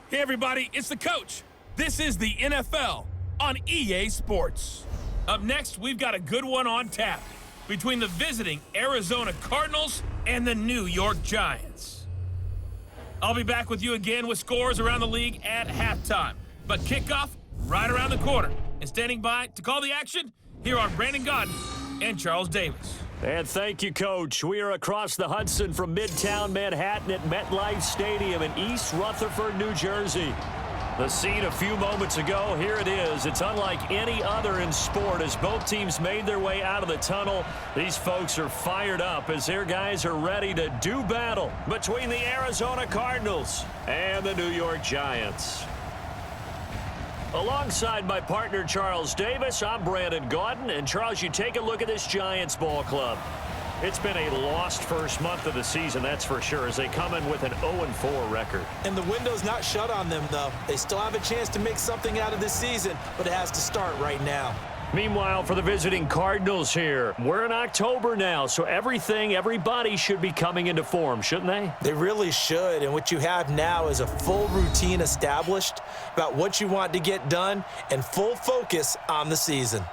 Hey everybody, it's the coach. This is the NFL on EA Sports. Up next, we've got a good one on tap between the visiting Arizona Cardinals and the New York Giants. I'll be back with you again with scores around the league at halftime. But kickoff right around the corner. And standing by to call the action, here are Brandon Gaudin and Charles Davis. And thank you, Coach. We are across the Hudson from Midtown Manhattan at MetLife Stadium in East Rutherford, New Jersey. The scene a few moments ago, here it is. It's unlike any other in sport as both teams made their way out of the tunnel. These folks are fired up as their guys are ready to do battle between the Arizona Cardinals and the New York Giants. Alongside my partner, Charles Davis, I'm Brandon Gaudin. And, Charles, you take a look at this Giants ball club. It's been a lost first month of the season, that's for sure, as they come in with an 0-4 record. And the window's not shut on them, though. They still have a chance to make something out of this season, but it has to start right now. Meanwhile, for the visiting Cardinals here, we're in October now, so everybody should be coming into form, shouldn't they? They really should, and what you have now is a full routine established about what you want to get done and full focus on the season.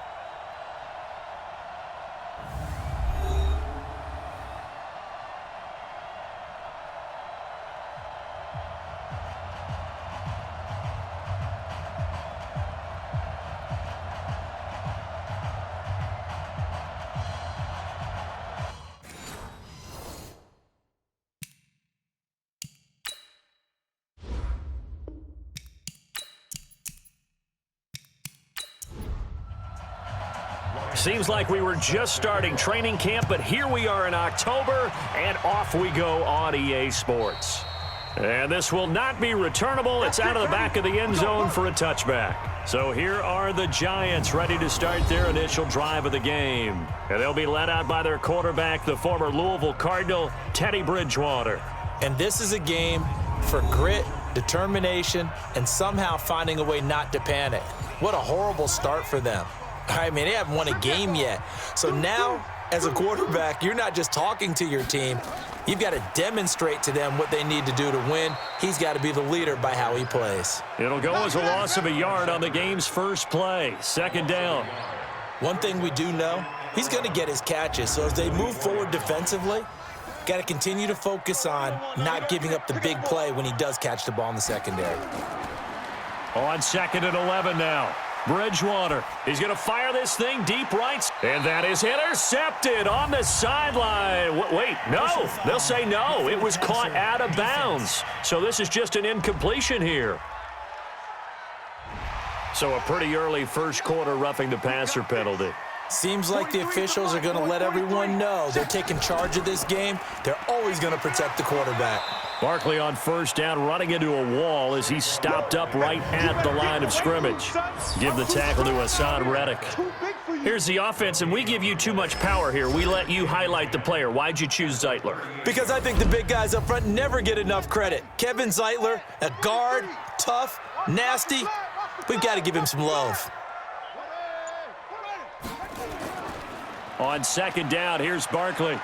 Seems like we were just starting training camp, but here we are in October, and off we go on EA Sports. And this will not be returnable. It's out of the back of the end zone for a touchback. So here are the Giants ready to start their initial drive of the game. And they'll be led out by their quarterback, the former Louisville Cardinal, Teddy Bridgewater. And this is a game for grit, determination, and somehow finding a way not to panic. What a horrible start for them. I mean, they haven't won a game yet. So now, as a quarterback, you're not just talking to your team. You've got to demonstrate to them what they need to do to win. He's got to be the leader by how he plays. It'll go as a loss of a yard on the game's first play. Second down. One thing we do know, he's going to get his catches. So as they move forward defensively, got to continue to focus on not giving up the big play when he does catch the ball in the secondary. On 2nd and 11 now. Bridgewater, he's going to fire this thing deep right, and that is intercepted on the sideline. Wait, no, they'll say no. It was caught out of bounds. So this is just an incompletion here. So a pretty early first quarter roughing the passer penalty. Seems like the officials are going to let everyone know they're taking charge of this game. They're always going to protect the quarterback. Barkley on first down, running into a wall as he stopped up right at the line of scrimmage. Give the tackle to Hassan Reddick. Here's the offense, and we give you too much power here. We let you highlight the player. Why'd you choose Zeitler? Because I think the big guys up front never get enough credit. Kevin Zeitler, a guard, tough, nasty. We've got to give him some love. On second down, here's Barkley.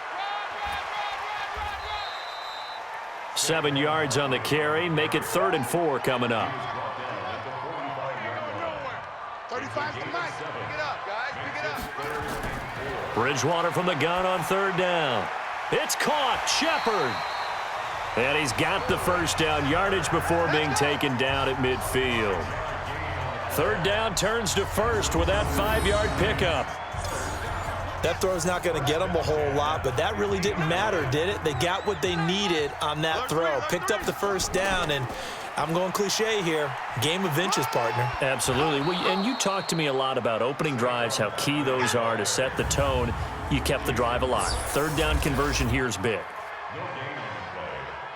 7 yards on the carry. Make it 3rd and 4 coming up. 35 to Mike. Pick it up, guys. Pick it up. Bridgewater from the gun on 3rd down. It's caught. Shepard. And he's got the first down yardage before being taken down at midfield. 3rd down turns to 1st with that 5-yard pickup. That throw's not going to get them a whole lot, but that really didn't matter, did it? They got what they needed on that throw. Picked up the first down, and I'm going cliche here. Game of inches, partner. Absolutely. Well, and you talked to me a lot about opening drives, how key those are to set the tone. You kept the drive alive. 3rd down conversion here is big.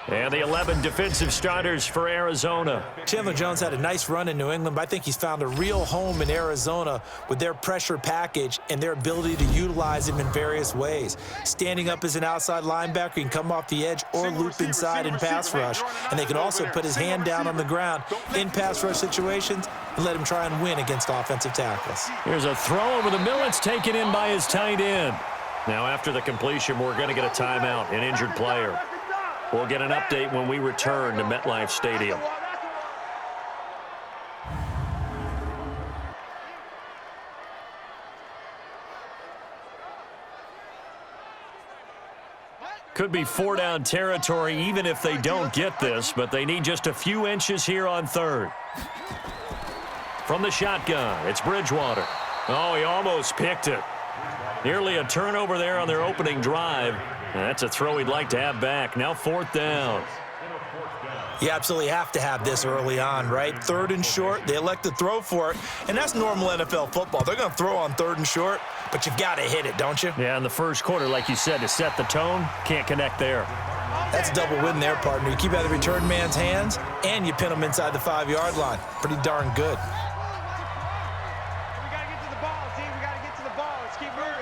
And the 11 defensive starters for Arizona. Chandler Jones had a nice run in New England, but I think he's found a real home in Arizona with their pressure package and their ability to utilize him in various ways. Standing up as an outside linebacker, he can come off the edge or loop inside in pass rush. And they can also put his hand down on the ground in pass rush situations and let him try and win against offensive tackles. Here's a throw over the middle. It's taken in by his tight end. Now after the completion, we're going to get a timeout, an injured player. We'll get an update when we return to MetLife Stadium. Could be 4-down territory even if they don't get this, but they need just a few inches here on third. From the shotgun, it's Bridgewater. Oh, he almost picked it. Nearly a turnover there on their opening drive. That's a throw he'd like to have back. Now 4th down. You absolutely have to have this early on, right? 3rd and short, they elect to throw for it, and that's normal NFL football. They're going to throw on 3rd and short, but you've got to hit it, don't you? Yeah, in the first quarter, like you said, to set the tone, can't connect there. That's a double win there, partner. You keep out of the return man's hands, and you pin him inside the 5-yard line. Pretty darn good. We got to get to the ball, team. We got to get to the ball. Let's keep moving.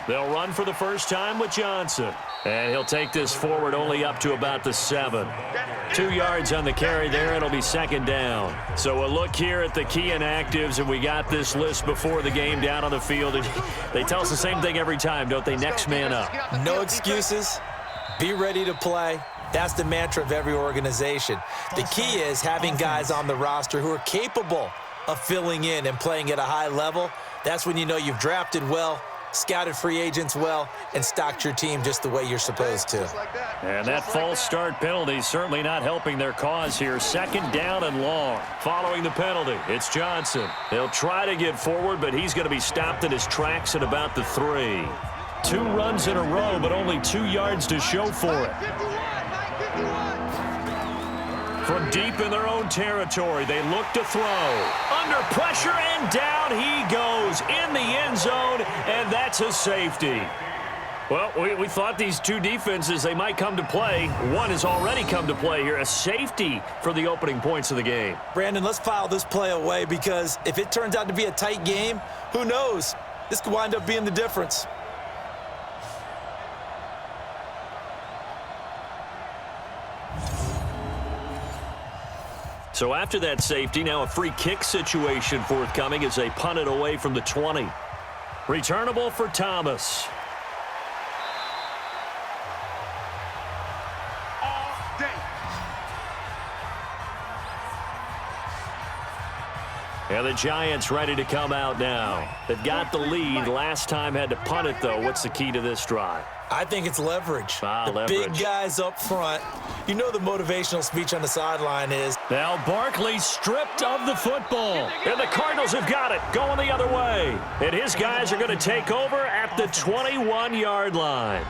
They'll run for the first time with Johnson. And he'll take this forward only up to about the 7. 2 yards on the carry there. It'll be 2nd down. So a look here at the key inactives, and we got this list before the game down on the field. And they tell us the same thing every time, don't they? Next man up. No excuses. Be ready to play. That's the mantra of every organization. The key is having guys on the roster who are capable of filling in and playing at a high level. That's when you know you've drafted well, scouted free agents well, and stocked your team just the way you're supposed to. And that false start penalty certainly not helping their cause here. 2nd down and long. Following the penalty, it's Johnson. He'll try to get forward, but he's going to be stopped in his tracks at about the 3. 2 runs in a row, but only 2 yards to show for it. From deep in their own territory, they look to throw. Under pressure, and down he goes in the end zone, and that's a safety. Well, we thought these two defenses, they might come to play. One has already come to play here, a safety for the opening points of the game. Brandon, let's file this play away, because if it turns out to be a tight game, who knows? This could wind up being the difference. So after that safety, now a free kick situation forthcoming as they punt it away from the 20. Returnable for Thomas. And the Giants ready to come out now. They've got the lead. Last time had to punt it, though. What's the key to this drive? I think it's leverage. Leverage. Big guys up front. You know the motivational speech on the sideline is. Now Barkley stripped of the football. And the Cardinals have got it, going the other way. And his guys are going to take over at the 21-yard line.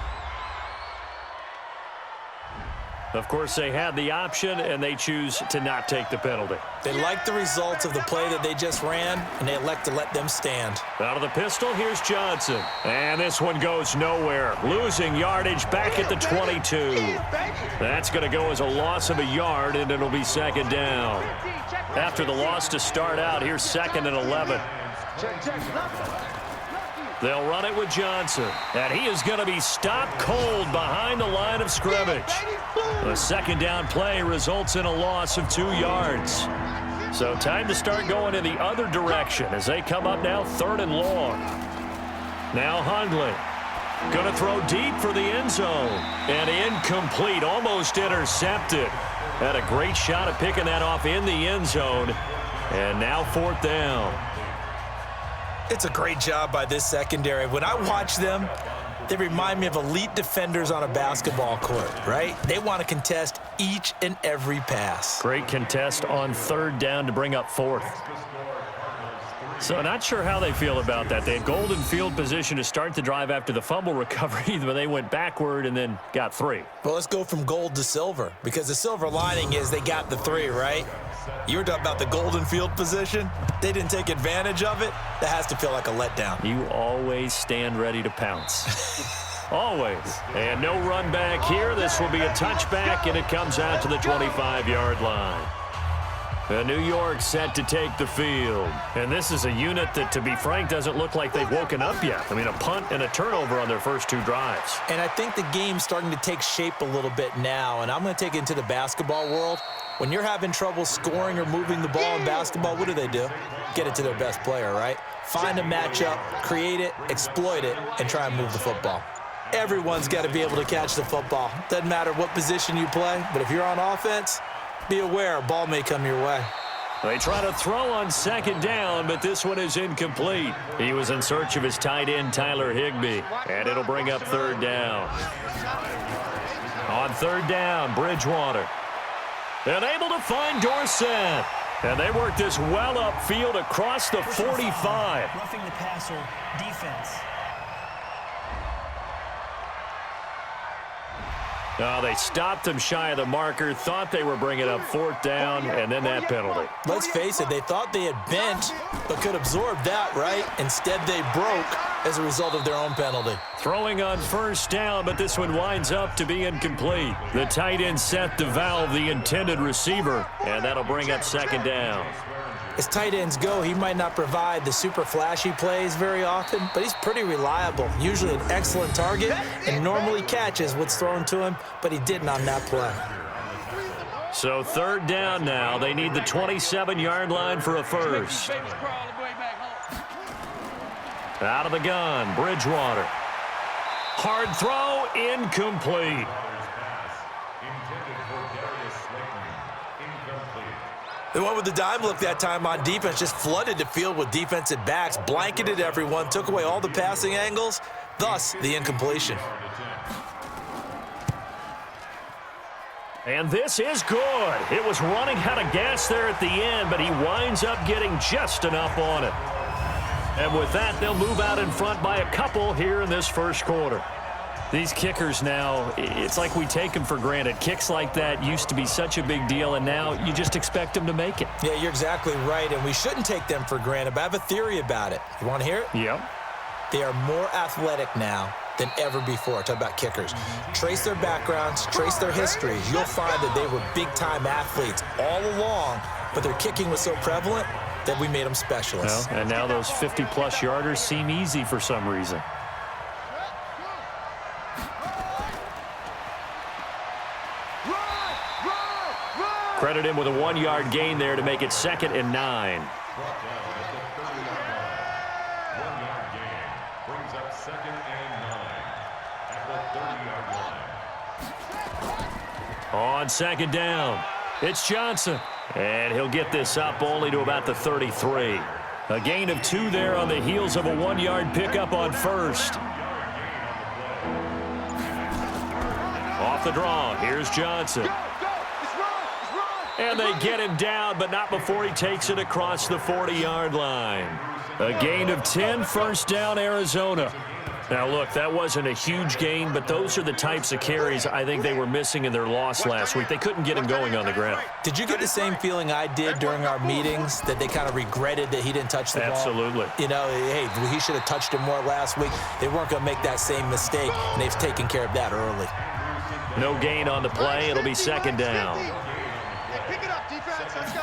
Of course, they had the option, and they choose to not take the penalty. They like the results of the play that they just ran, and they elect to let them stand. Out of the pistol, here's Johnson. And this one goes nowhere. Losing yardage back at the 22. That's going to go as a loss of a yard, and it'll be 2nd down. After the loss to start out, here's 2nd and 11. They'll run it with Johnson, and he is going to be stopped cold behind the line of scrimmage. The 2nd down play results in a loss of 2 yards. So time to start going in the other direction as they come up now 3rd and long. Now Hundley going to throw deep for the end zone, and incomplete, almost intercepted. Had a great shot at picking that off in the end zone, and now 4th down. It's a great job by this secondary. When I watch them, they remind me of elite defenders on a basketball court, right? They want to contest each and every pass. Great contest on 3rd down to bring up 4th. So not sure how they feel about that. They had golden field position to start the drive after the fumble recovery, but they went backward and then got 3. Well, let's go from gold to silver, because the silver lining is they got the 3, right? You were talking about the golden field position. They didn't take advantage of it. That has to feel like a letdown. You always stand ready to pounce. Always. And no run back here. This will be a touchback, and it comes out to the 25-yard line. New York set to take the field. And this is a unit that, to be frank, doesn't look like they've woken up yet. I mean, a punt and a turnover on their first 2 drives. And I think the game's starting to take shape a little bit now, and I'm going to take it into the basketball world. When you're having trouble scoring or moving the ball in basketball, what do? Get it to their best player, right? Find a matchup, create it, exploit it, and try and move the football. Everyone's got to be able to catch the football. Doesn't matter what position you play, but if you're on offense, be aware a ball may come your way. They try to throw on second down, but this one is incomplete. He was in search of his tight end, Tyler Higbee, and it'll bring up third down. On third down, Bridgewater. And able to find Dorsett. And they work this well upfield across the 45. Roughing the passer defense. Oh, they stopped him shy of the marker, thought they were bringing up fourth down, and then that penalty. Let's face it, they thought they had bent, but could absorb that, right? Instead, they broke as a result of their own penalty. Throwing on first down, but this one winds up to be incomplete. The tight end set to valve the intended receiver, and that'll bring up second down. As tight ends go, he might not provide the super flashy plays very often, but he's pretty reliable. Usually an excellent target and normally catches what's thrown to him, but he didn't on that play. So third down now. They need the 27-yard line for a first. Out of the gun, Bridgewater. Hard throw, incomplete. They went with the dime look that time on defense, just flooded the field with defensive backs, blanketed everyone, took away all the passing angles, thus the incompletion. And this is good. It was running out of gas there at the end, but he winds up getting just enough on it. And with that, they'll move out in front by a couple here in this first quarter. These kickers now, it's like we take them for granted. Kicks like that used to be such a big deal, and now you just expect them to make it. Yeah, you're exactly right, and we shouldn't take them for granted, but I have a theory about it. You want to hear it? Yep. They are more athletic now than ever before. Talk about kickers. Trace their backgrounds, trace their histories. You'll find that they were big-time athletes all along, but their kicking was so prevalent that we made them specialists. Well, and now those 50-plus yarders seem easy for some reason. Credit him with a 1-yard gain there to make it 2nd and 9. On second down, it's Johnson. And he'll get this up only to about the 33. A gain of 2 there on the heels of a 1-yard pickup on first. Off the draw, here's Johnson. And they get him down, but not before he takes it across the 40-yard line. A gain of 10, first down, Arizona. Now, look, that wasn't a huge gain, but those are the types of carries I think they were missing in their loss last week. They couldn't get him going on the ground. Did you get the same feeling I did during our meetings, that they kind of regretted that he didn't touch the ball? Absolutely. You know, hey, he should have touched him more last week. They weren't going to make that same mistake, and they've taken care of that early. No gain on the play. It'll be second down. Pick it up, defense. Let's go.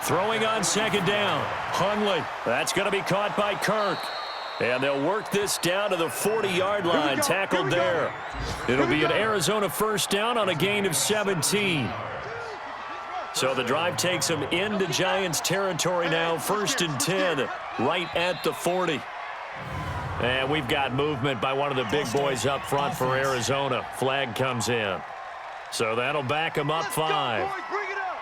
Throwing on second down, Hundley. That's going to be caught by Kirk. And they'll work this down to the 40-yard line, tackled there. It'll be an Arizona first down on a gain of 17. So the drive takes them into Giants territory now, 1st and 10, right at the 40. And we've got movement by one of the big boys up front for Arizona. Flag comes in. So that'll back them up 5. Bring it up.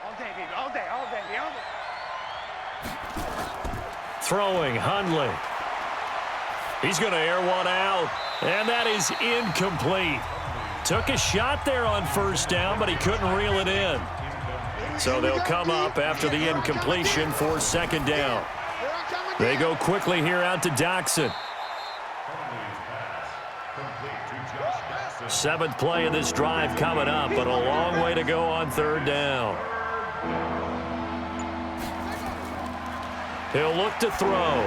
All day, baby. All day. All day. All day. Throwing, Hundley. He's going to air one out, and that is incomplete. Took a shot there on first down, but he couldn't reel it in. So they'll come up after the incompletion for second down. They go quickly here out to Doxson. 7th play of this drive coming up, but a long way to go on third down. He'll look to throw.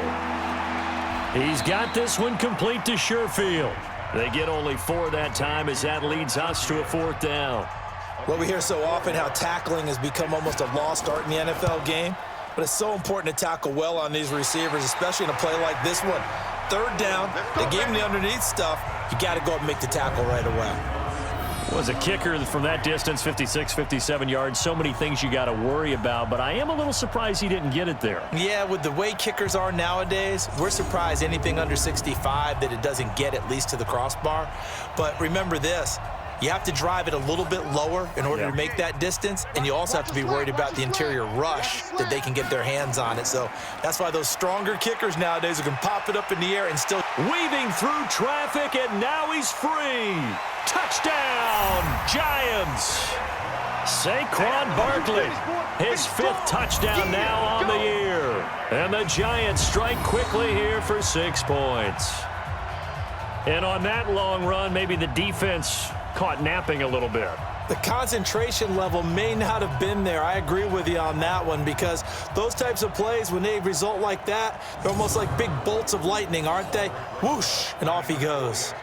He's got this one complete to Sherfield. They get only 4 that time as that leads us to a 4th down. Well, we hear so often how tackling has become almost a lost art in the NFL game, but it's so important to tackle well on these receivers, especially in a play like this one. Third down, they gave him the underneath stuff. You got to go up and make the tackle right away. Was a kicker from that distance, 56, 57 yards. So many things you got to worry about, but I am a little surprised he didn't get it there. Yeah, with the way kickers are nowadays, we're surprised anything under 65 that it doesn't get at least to the crossbar. But remember this, You have to drive it a little bit lower in order to make that distance, and you also have to be worried about the interior rush that they can get their hands on it. So that's why those stronger kickers nowadays can pop it up in the air and still weaving through traffic, and now he's free. Touchdown, Giants. Saquon Barkley, his 5th touchdown now on the year. And the Giants strike quickly here for 6 points. And on that long run, maybe the defense caught napping a little bit. The concentration level may not have been there. I agree with you on that one, because those types of plays, when they result like that, they're almost like big bolts of lightning, aren't they? Whoosh, and off he goes.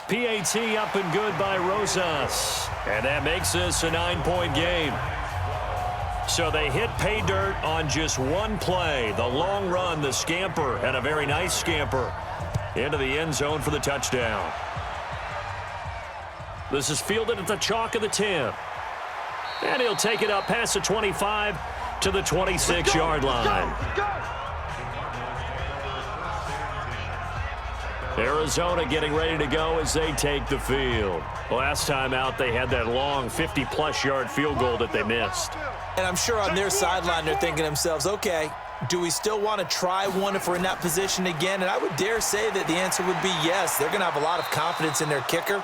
PAT up and good by Rosas. And that makes this a 9-point game. So they hit pay dirt on just one play. The long run, the scamper, and a very nice scamper into the end zone for the touchdown. This is fielded at the chalk of the 10. And he'll take it up past the 25 to the 26-yard line. Arizona getting ready to go as they take the field. Last time out, they had that long 50-plus yard field goal that they missed. And I'm sure on their sideline, they're thinking to themselves, okay, do we still want to try one if we're in that position again? And I would dare say that the answer would be yes. They're going to have a lot of confidence in their kicker.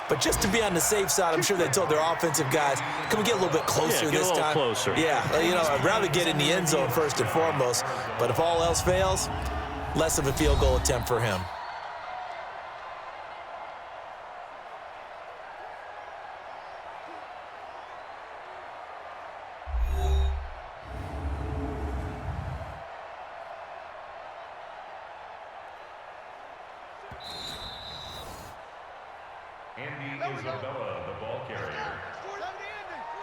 But just to be on the safe side, I'm sure they told their offensive guys, can we get a little bit closer this time? Closer. Yeah, I'd rather get in the end zone first and foremost. But if all else fails, less of a field goal attempt for him. Isabella, the ball carrier.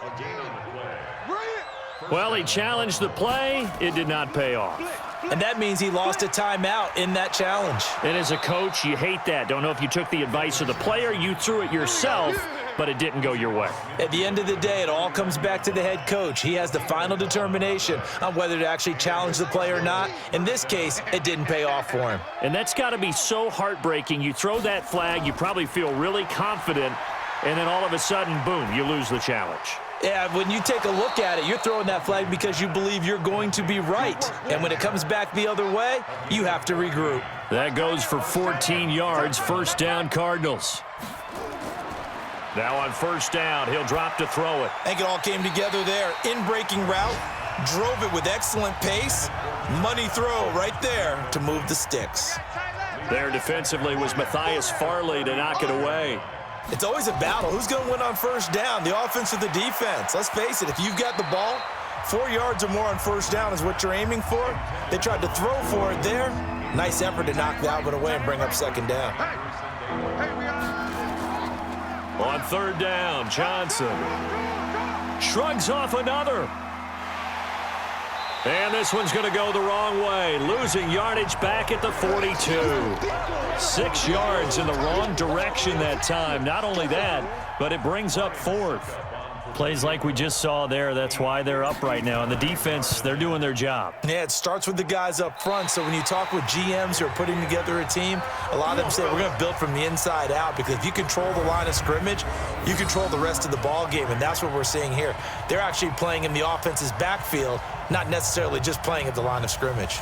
A gain on the play. Well, he challenged the play. It did not pay off. And that means he lost a timeout in that challenge. And as a coach, you hate that. Don't know if you took the advice of the player, you threw it yourself, but it didn't go your way. At the end of the day, it all comes back to the head coach. He has the final determination on whether to actually challenge the play or not. In this case, it didn't pay off for him. And that's got to be so heartbreaking. You throw that flag, you probably feel really confident, and then all of a sudden, boom, you lose the challenge. Yeah, when you take a look at it, you're throwing that flag because you believe you're going to be right. And when it comes back the other way, you have to regroup. That goes for 14 yards, first down Cardinals. Now on first down, he'll drop to throw it. I think it all came together there. In-breaking route, drove it with excellent pace. Money throw right there to move the sticks. There defensively was Matthias Farley to knock it away. It's always a battle. Who's going to win on first down, the offense or the defense? Let's face it, if you've got the ball, 4 yards or more on first down is what you're aiming for. They tried to throw for it there. Nice effort to knock that one away and bring up second down. On third down, Johnson shrugs off another. And this one's going to go the wrong way, losing yardage back at the 42. 6 yards in the wrong direction that time. Not only that, but it brings up fourth. Plays like we just saw there, that's why they're up right now. And the defense, they're doing their job. Yeah, it starts with the guys up front. So when you talk with GMs who are putting together a team, a lot of them say we're going to build from the inside out, because if you control the line of scrimmage, you control the rest of the ball game, and that's what we're seeing here. They're actually playing in the offense's backfield, not necessarily just playing at the line of scrimmage.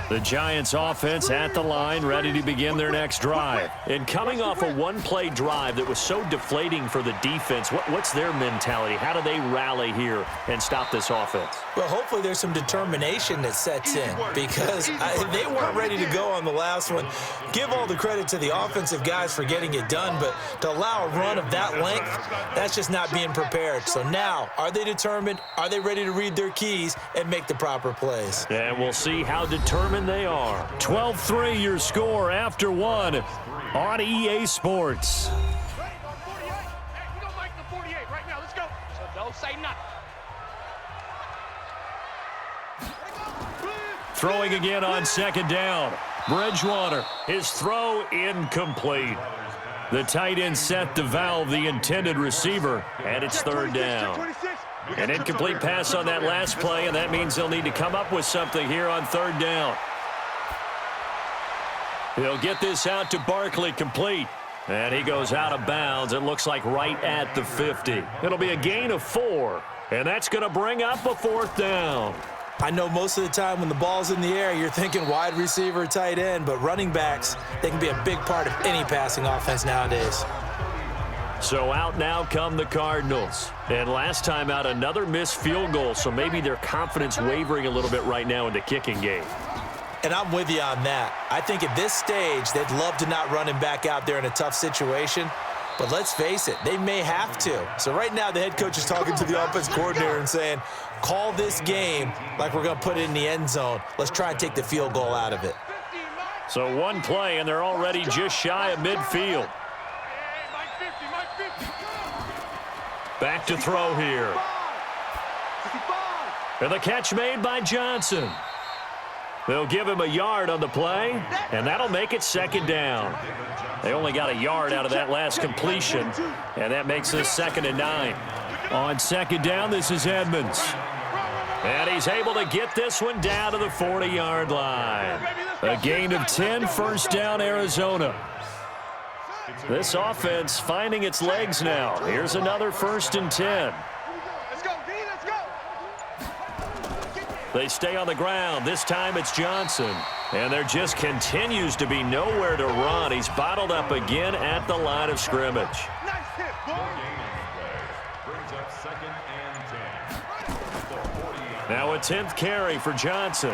The Giants offense at the line, ready to begin their next drive. And coming off a one-play drive that was so deflating for the defense, what's their mentality? How do they rally here and stop this offense? Well, hopefully there's some determination that sets in, because they weren't ready to go on the last one. Give all the credit to the offensive guys for getting it done, but to allow a run of that length, that's just not being prepared. So now, are they determined? Are they ready to read their keys and make the proper plays? And we'll see how determined they are. 12-3 your score after one on EA Sports. Throwing again on second down. Bridgewater, his throw incomplete. The tight end set to valve the intended receiver, and it's third down. An incomplete pass on that last play, and that means they'll need to come up with something here on third down. He'll get this out to Barkley, complete. And he goes out of bounds, it looks like right at the 50. It'll be a gain of 4, and that's going to bring up a 4th down. I know most of the time when the ball's in the air, you're thinking wide receiver, tight end, but running backs, they can be a big part of any passing offense nowadays. So out now come the Cardinals. And last time out, another missed field goal, so maybe their confidence wavering a little bit right now in the kicking game. And I'm with you on that. I think at this stage, they'd love to not run him back out there in a tough situation. But let's face it, they may have to. So right now, the head coach is talking to the offense coordinator and saying, call this game like we're going to put it in the end zone. Let's try and take the field goal out of it. So one play, and they're already just shy of midfield. Back to throw here. And the catch made by Johnson. They'll give him a yard on the play, and that'll make it 2nd down. They only got a yard out of that last completion, and that makes this 2nd and 9. On 2nd down, this is Edmonds. And he's able to get this one down to the 40-yard line. A gain of 10, 1st down, Arizona. This offense finding its legs now. Here's another 1st and 10. Let's go, D, let's go. They stay on the ground. This time it's Johnson. And there just continues to be nowhere to run. He's bottled up again at the line of scrimmage. Nice hit, boy. Brings up 2nd and 10. Now a 10th carry for Johnson.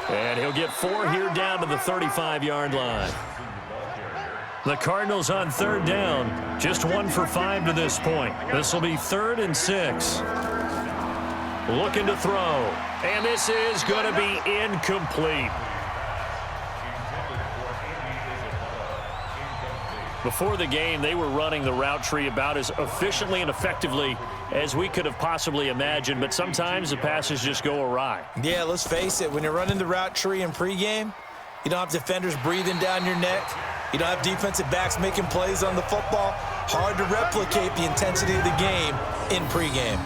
And he'll get 4 here down to the 35-yard line. The Cardinals on 3rd down. Just 1 for 5 to this point. This will be 3rd and 6. Looking to throw. And this is going to be incomplete. Before the game, they were running the route tree about as efficiently and effectively as we could have possibly imagined, but sometimes the passes just go awry. Yeah, let's face it. When you're running the route tree in pregame, you don't have defenders breathing down your neck. You don't have defensive backs making plays on the football. Hard to replicate the intensity of the game in pregame.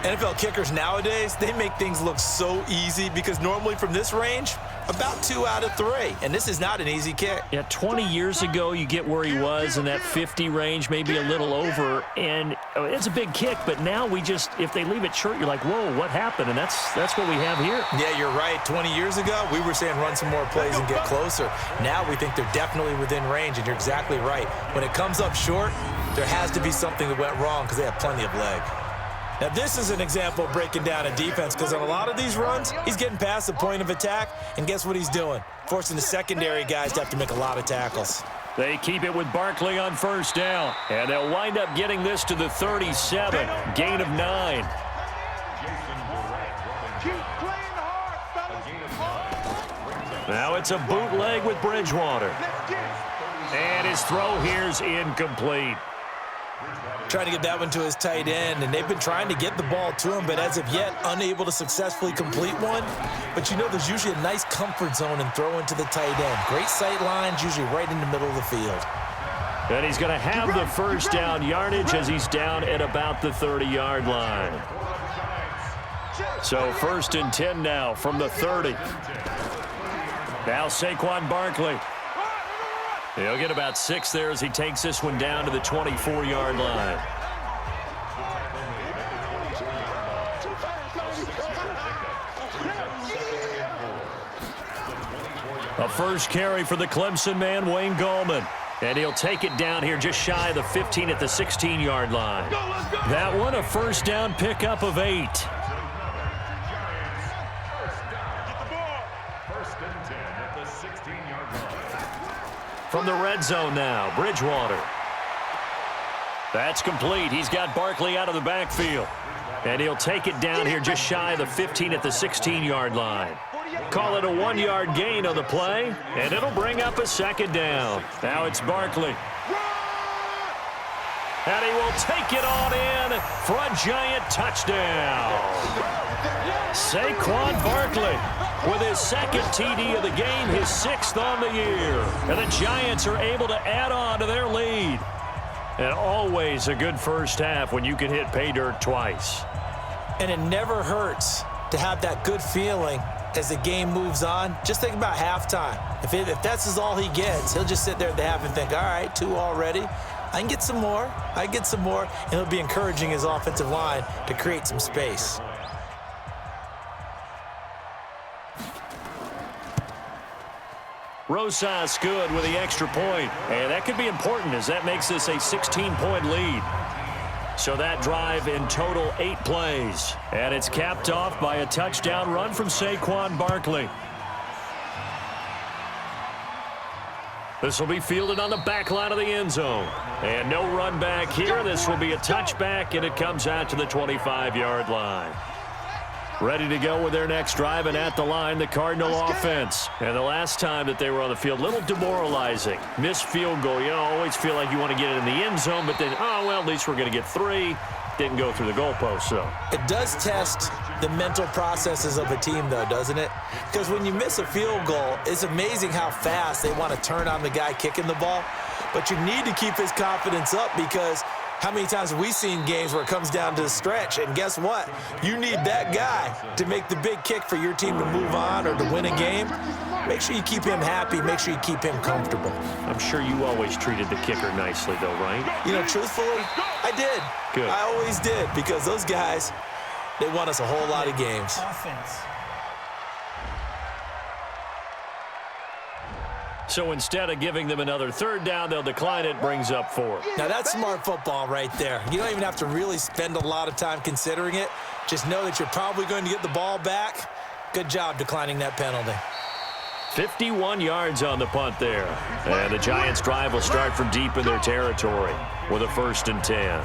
NFL kickers nowadays, they make things look so easy because normally from this range, about 2 out of 3. And this is not an easy kick. Yeah, 20 years ago, you get where he was in that 50 range, maybe a little over. And it's a big kick, but now we just, if they leave it short, you're like, whoa, what happened? And that's what we have here. Yeah, you're right. 20 years ago, we were saying run some more plays and get closer. Now we think they're definitely within range, and you're exactly right. When it comes up short, there has to be something that went wrong because they have plenty of leg. Now, this is an example of breaking down a defense because on a lot of these runs, he's getting past the point of attack, and guess what he's doing? Forcing the secondary guys to have to make a lot of tackles. They keep it with Barkley on 1st down, and they'll wind up getting this to the 37, gain of 9. Now it's a bootleg with Bridgewater. And his throw here's incomplete. Trying to get that one to his tight end, and they've been trying to get the ball to him, but as of yet, unable to successfully complete one. But you know, there's usually a nice comfort zone in throwing to the tight end. Great sight lines, usually right in the middle of the field. And he's going to have the 1st down yardage as he's down at about the 30-yard line. So 1st and 10 now from the 30. Now Saquon Barkley. He'll get about 6 there as he takes this one down to the 24-yard line. A 1st carry for the Clemson man, Wayne Gallman. And he'll take it down here just shy of the 15 at the 16-yard line. That one, a 1st down pickup of 8. From the red zone now, Bridgewater. That's complete. He's got Barkley out of the backfield. And he'll take it down here just shy of the 15 at the 16-yard line. Call it a 1-yard gain on the play, and it'll bring up a 2nd down. Now it's Barkley. And he will take it on in for a giant touchdown. Saquon Barkley with his 2nd TD of the game, his 6th on the year. And the Giants are able to add on to their lead. And always a good first half when you can hit pay dirt twice. And it never hurts to have that good feeling as the game moves on, just think about halftime. If that's all he gets, he'll just sit there at the half and think, all right, 2 already. I can get some more. And he'll be encouraging his offensive line to create some space. Rosas good with the extra point. And that could be important as that makes this a 16-point lead. So that drive in total 8 plays. And it's capped off by a touchdown run from Saquon Barkley. This will be fielded on the back line of the end zone. And no run back here. This will be a touchback, and it comes out to the 25-yard line. Ready to go with their next drive, and at the line, the Cardinal offense. And the last time that they were on the field, a little demoralizing. Missed field goal. You always feel like you want to get it in the end zone, but then, oh, well, at least we're going to get 3. Didn't go through the goalpost, so. It does test the mental processes of a team, though, doesn't it? Because when you miss a field goal, it's amazing how fast they want to turn on the guy kicking the ball. But you need to keep his confidence up because how many times have we seen games where it comes down to the stretch, and guess what? You need that guy to make the big kick for your team to move on or to win a game. Make sure you keep him happy. Make sure you keep him comfortable. I'm sure you always treated the kicker nicely, though, right? You know, truthfully, I did. Good. I always did because those guys, they won us a whole lot of games. Offense. So instead of giving them another 3rd down, they'll decline it, brings up 4. Now, that's smart football right there. You don't even have to really spend a lot of time considering it. Just know that you're probably going to get the ball back. Good job declining that penalty. 51 yards on the punt there. And the Giants' drive will start from deep in their territory with a 1st and 10.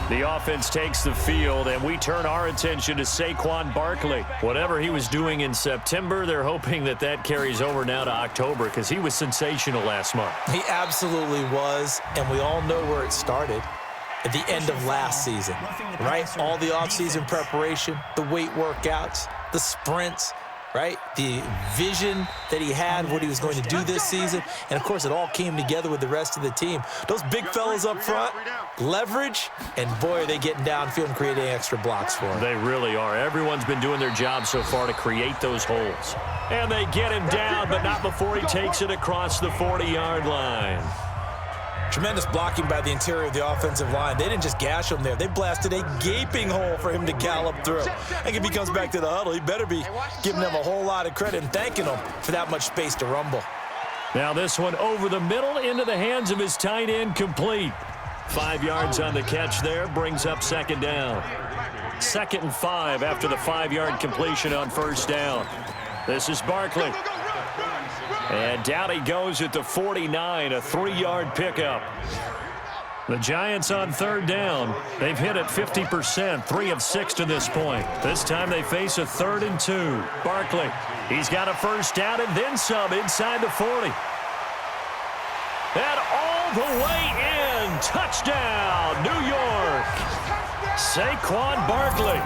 The offense takes the field, and we turn our attention to Saquon Barkley. Whatever he was doing in September, they're hoping that that carries over now to October because he was sensational last month. He absolutely was, and we all know where it started. At the end of last season, right? All the offseason preparation, the weight workouts, the sprints, right? The vision that he had, what he was going to do this season. And, of course, it all came together with the rest of the team. Those big fellas up front, leverage, and, boy, are they getting downfield and creating extra blocks for him. They really are. Everyone's been doing their job so far to create those holes. And they get him down, but not before he takes it across the 40-yard line. Tremendous blocking by the interior of the offensive line. They didn't just gash him there. They blasted a gaping hole for him to gallop through. I think if he comes back to the huddle, he better be giving them a whole lot of credit and thanking them for that much space to rumble. Now this one over the middle into the hands of his tight end, complete. 5 yards on the catch there, brings up 2nd down. 2nd and 5 after the 5-yard completion on 1st down. This is Barkley. And down he goes at the 49, a 3-yard pickup. The Giants on 3rd down. They've hit it 50%, 3 of 6 to this point. This time they face a 3rd and 2. Barkley, he's got a 1st down and then some inside the 40. And all the way in. Touchdown, New York. Saquon Barkley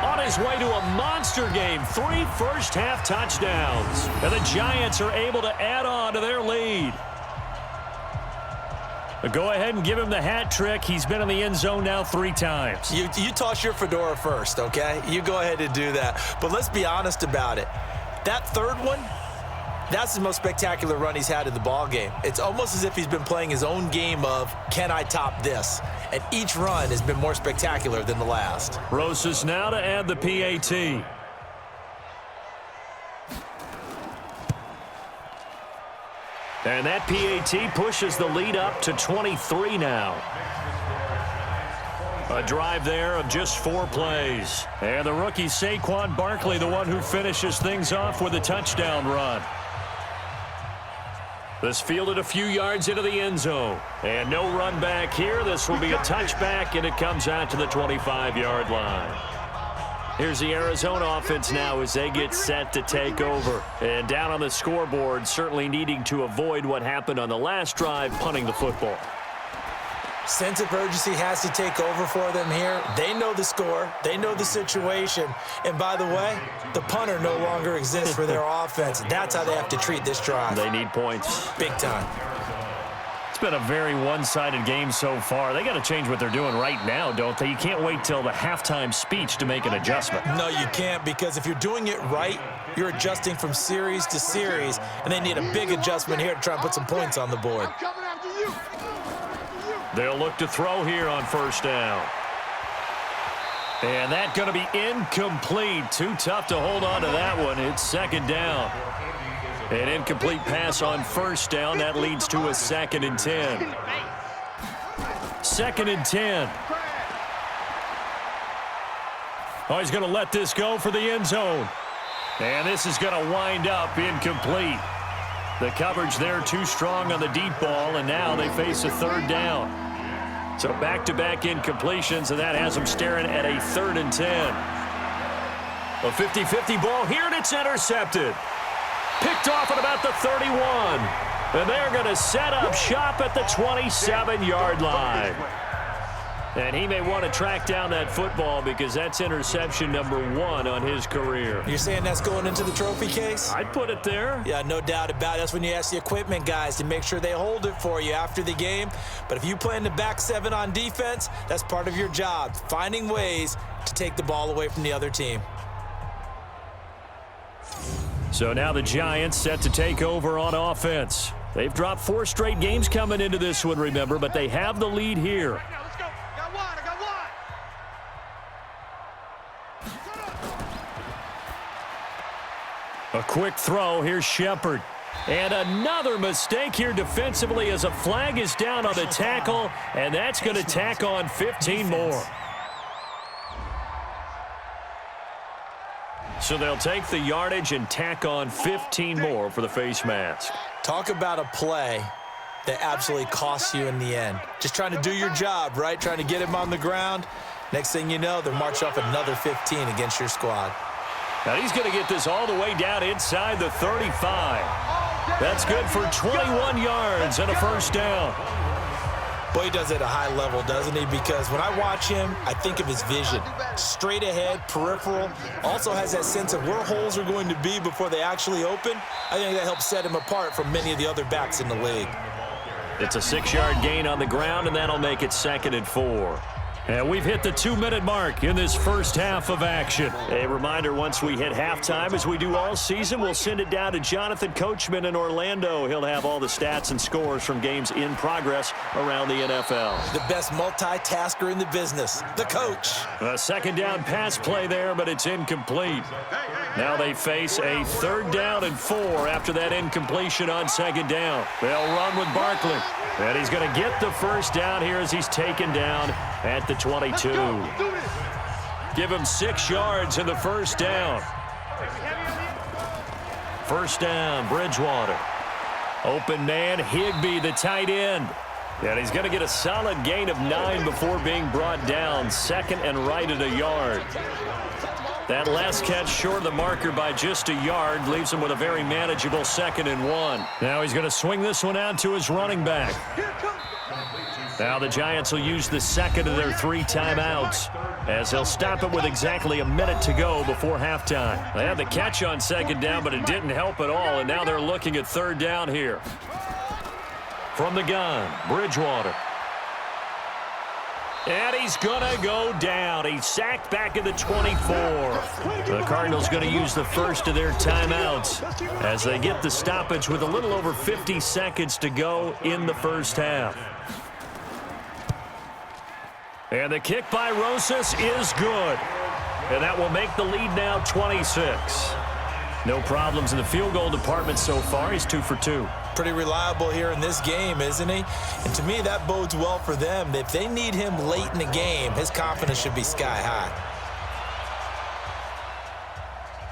on his way to a monster game. 3 first-half touchdowns. And the Giants are able to add on to their lead. But go ahead and give him the hat trick. He's been in the end zone now 3 times. You toss your fedora first, okay? You go ahead and do that. But let's be honest about it. That 3rd one, that's the most spectacular run he's had in the ball game. It's almost as if he's been playing his own game of, can I top this? And each run has been more spectacular than the last. Rosas now to add the PAT. And that PAT pushes the lead up to 23 now. A drive there of just 4 plays. And the rookie Saquon Barkley, the one who finishes things off with a touchdown run. This fielded a few yards into the end zone. And no run back here. This will be a touchback, and it comes out to the 25-yard line. Here's the Arizona offense now as they get set to take over. And down on the scoreboard, certainly needing to avoid what happened on the last drive, punting the football. Sense of urgency has to take over for them here. They know the score. They know the situation. And by the way, the punter no longer exists for their offense. That's how they have to treat this drive. They need points. Big time. It's been a very one-sided game so far. They got to change what they're doing right now, don't they? You can't wait till the halftime speech to make an adjustment. No, you can't, because if you're doing it right, you're adjusting from series to series, and they need a big adjustment here to try and put some points on the board. They'll look to throw here on first down. And that's going to be incomplete. Too tough to hold on to that one. It's second down. An incomplete pass on first down. That leads to a 2nd and 10. 2nd and 10. Oh, he's going to let this go for the end zone. And this is going to wind up incomplete. The coverage there too strong on the deep ball, and now they face a third down. So back-to-back incompletions, and that has them staring at a 3rd and 10. A 50-50 ball here, and it's intercepted. Picked off at about the 31. And they're going to set up shop at the 27-yard line. And he may want to track down that football because that's interception number 1 on his career. You're saying that's going into the trophy case? I'd put it there. Yeah, no doubt about it. That's when you ask the equipment guys to make sure they hold it for you after the game. But if you play in the back 7 on defense, that's part of your job, finding ways to take the ball away from the other team. So now the Giants set to take over on offense. They've dropped 4 straight games coming into this one, remember, but they have the lead here. A quick throw. Here's Shepard. And another mistake here defensively as a flag is down on the tackle, and that's going to tack on 15 more. So they'll take the yardage and tack on 15 more for the face mask. Talk about a play that absolutely costs you in the end. Just trying to do your job, right? Trying to get him on the ground. Next thing you know, they'll march off another 15 against your squad. Now he's going to get this all the way down inside the 35. That's good for 21 yards and a first down. Boy, he does it at a high level, doesn't he? Because when I watch him, I think of his vision. Straight ahead, peripheral. Also has that sense of where holes are going to be before they actually open. I think that helps set him apart from many of the other backs in the league. It's a 6-yard gain on the ground, and that'll make it 2nd and 4. And we've hit the 2-minute mark in this first half of action. A reminder, once we hit halftime, as we do all season, we'll send it down to Jonathan Coachman in Orlando. He'll have all the stats and scores from games in progress around the NFL. The best multitasker in the business, the coach. A 2nd down pass play there, but it's incomplete. Now they face a 3rd down and 4 after that incompletion on 2nd down. They'll run with Barkley. And he's going to get the first down here as he's taken down at the 22. Give him 6 yards in the first down. First down, Bridgewater. Open man, Higbee, the tight end. And he's going to get a solid gain of 9 before being brought down. 2nd and right at a yard. That last catch short of the marker by just a yard leaves him with a very manageable 2nd and 1. Now he's going to swing this one out to his running back. Now the Giants will use the 2nd of their 3 timeouts as they'll stop it with exactly a minute to go before halftime. They had the catch on 2nd down, but it didn't help at all, and now they're looking at 3rd down here. From the gun, Bridgewater. And he's going to go down. He's sacked back at the 24. The Cardinals going to use the first of their timeouts as they get the stoppage with a little over 50 seconds to go in the first half. And the kick by Rosas is good. And that will make the lead now 26. No problems in the field goal department so far. He's 2 for 2. Pretty reliable here in this game, isn't he? And to me, that bodes well for them. If they need him late in the game, his confidence should be sky high.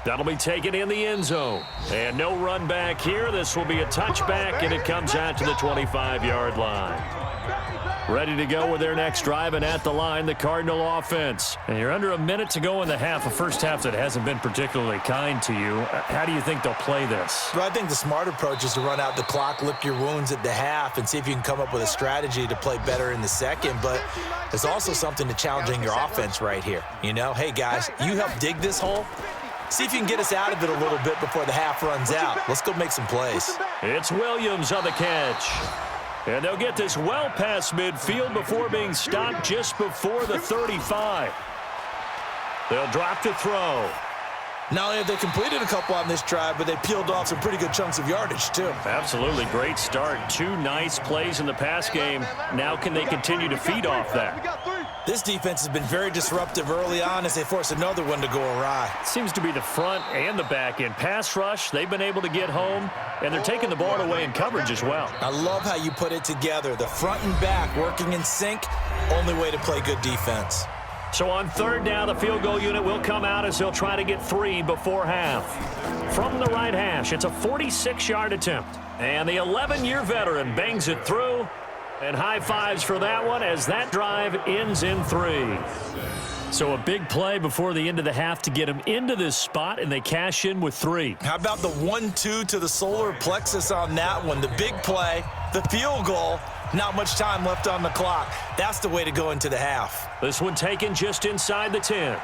That'll be taken in the end zone. And no run back here. This will be a touchback, and it comes out to the 25-yard line. Ready to go with their next drive, and at the line, the Cardinal offense. And you're under a minute to go in the half, a first half that hasn't been particularly kind to you. How do you think they'll play this? Well, I think the smart approach is to run out the clock, lick your wounds at the half, and see if you can come up with a strategy to play better in the second. But there's also something to challenging your offense right here. You know, hey, guys, you help dig this hole. See if you can get us out of it a little bit before the half runs out. Let's go make some plays. It's Williams on the catch. And they'll get this well past midfield before being stopped just before the 35. They'll drop to throw. Not only have they completed a couple on this drive, but they peeled off some pretty good chunks of yardage, too. Absolutely great start. 2 nice plays in the pass game. Now can they continue to feed off that? This defense has been very disruptive early on as they force another one to go awry. Seems to be the front and the back end. Pass rush, they've been able to get home, and they're taking the ball away in coverage as well. I love how you put it together. The front and back working in sync, only way to play good defense. So on third down, the field goal unit will come out as they'll try to get 3 before half. From the right hash, it's a 46-yard attempt. And the 11-year veteran bangs it through. And high fives for that one as that drive ends in 3. So a big play before the end of the half to get them into this spot, and they cash in with 3. How about the 1-2 to the solar plexus on that one? The big play, the field goal, not much time left on the clock. That's the way to go into the half. This one taken just inside the 10.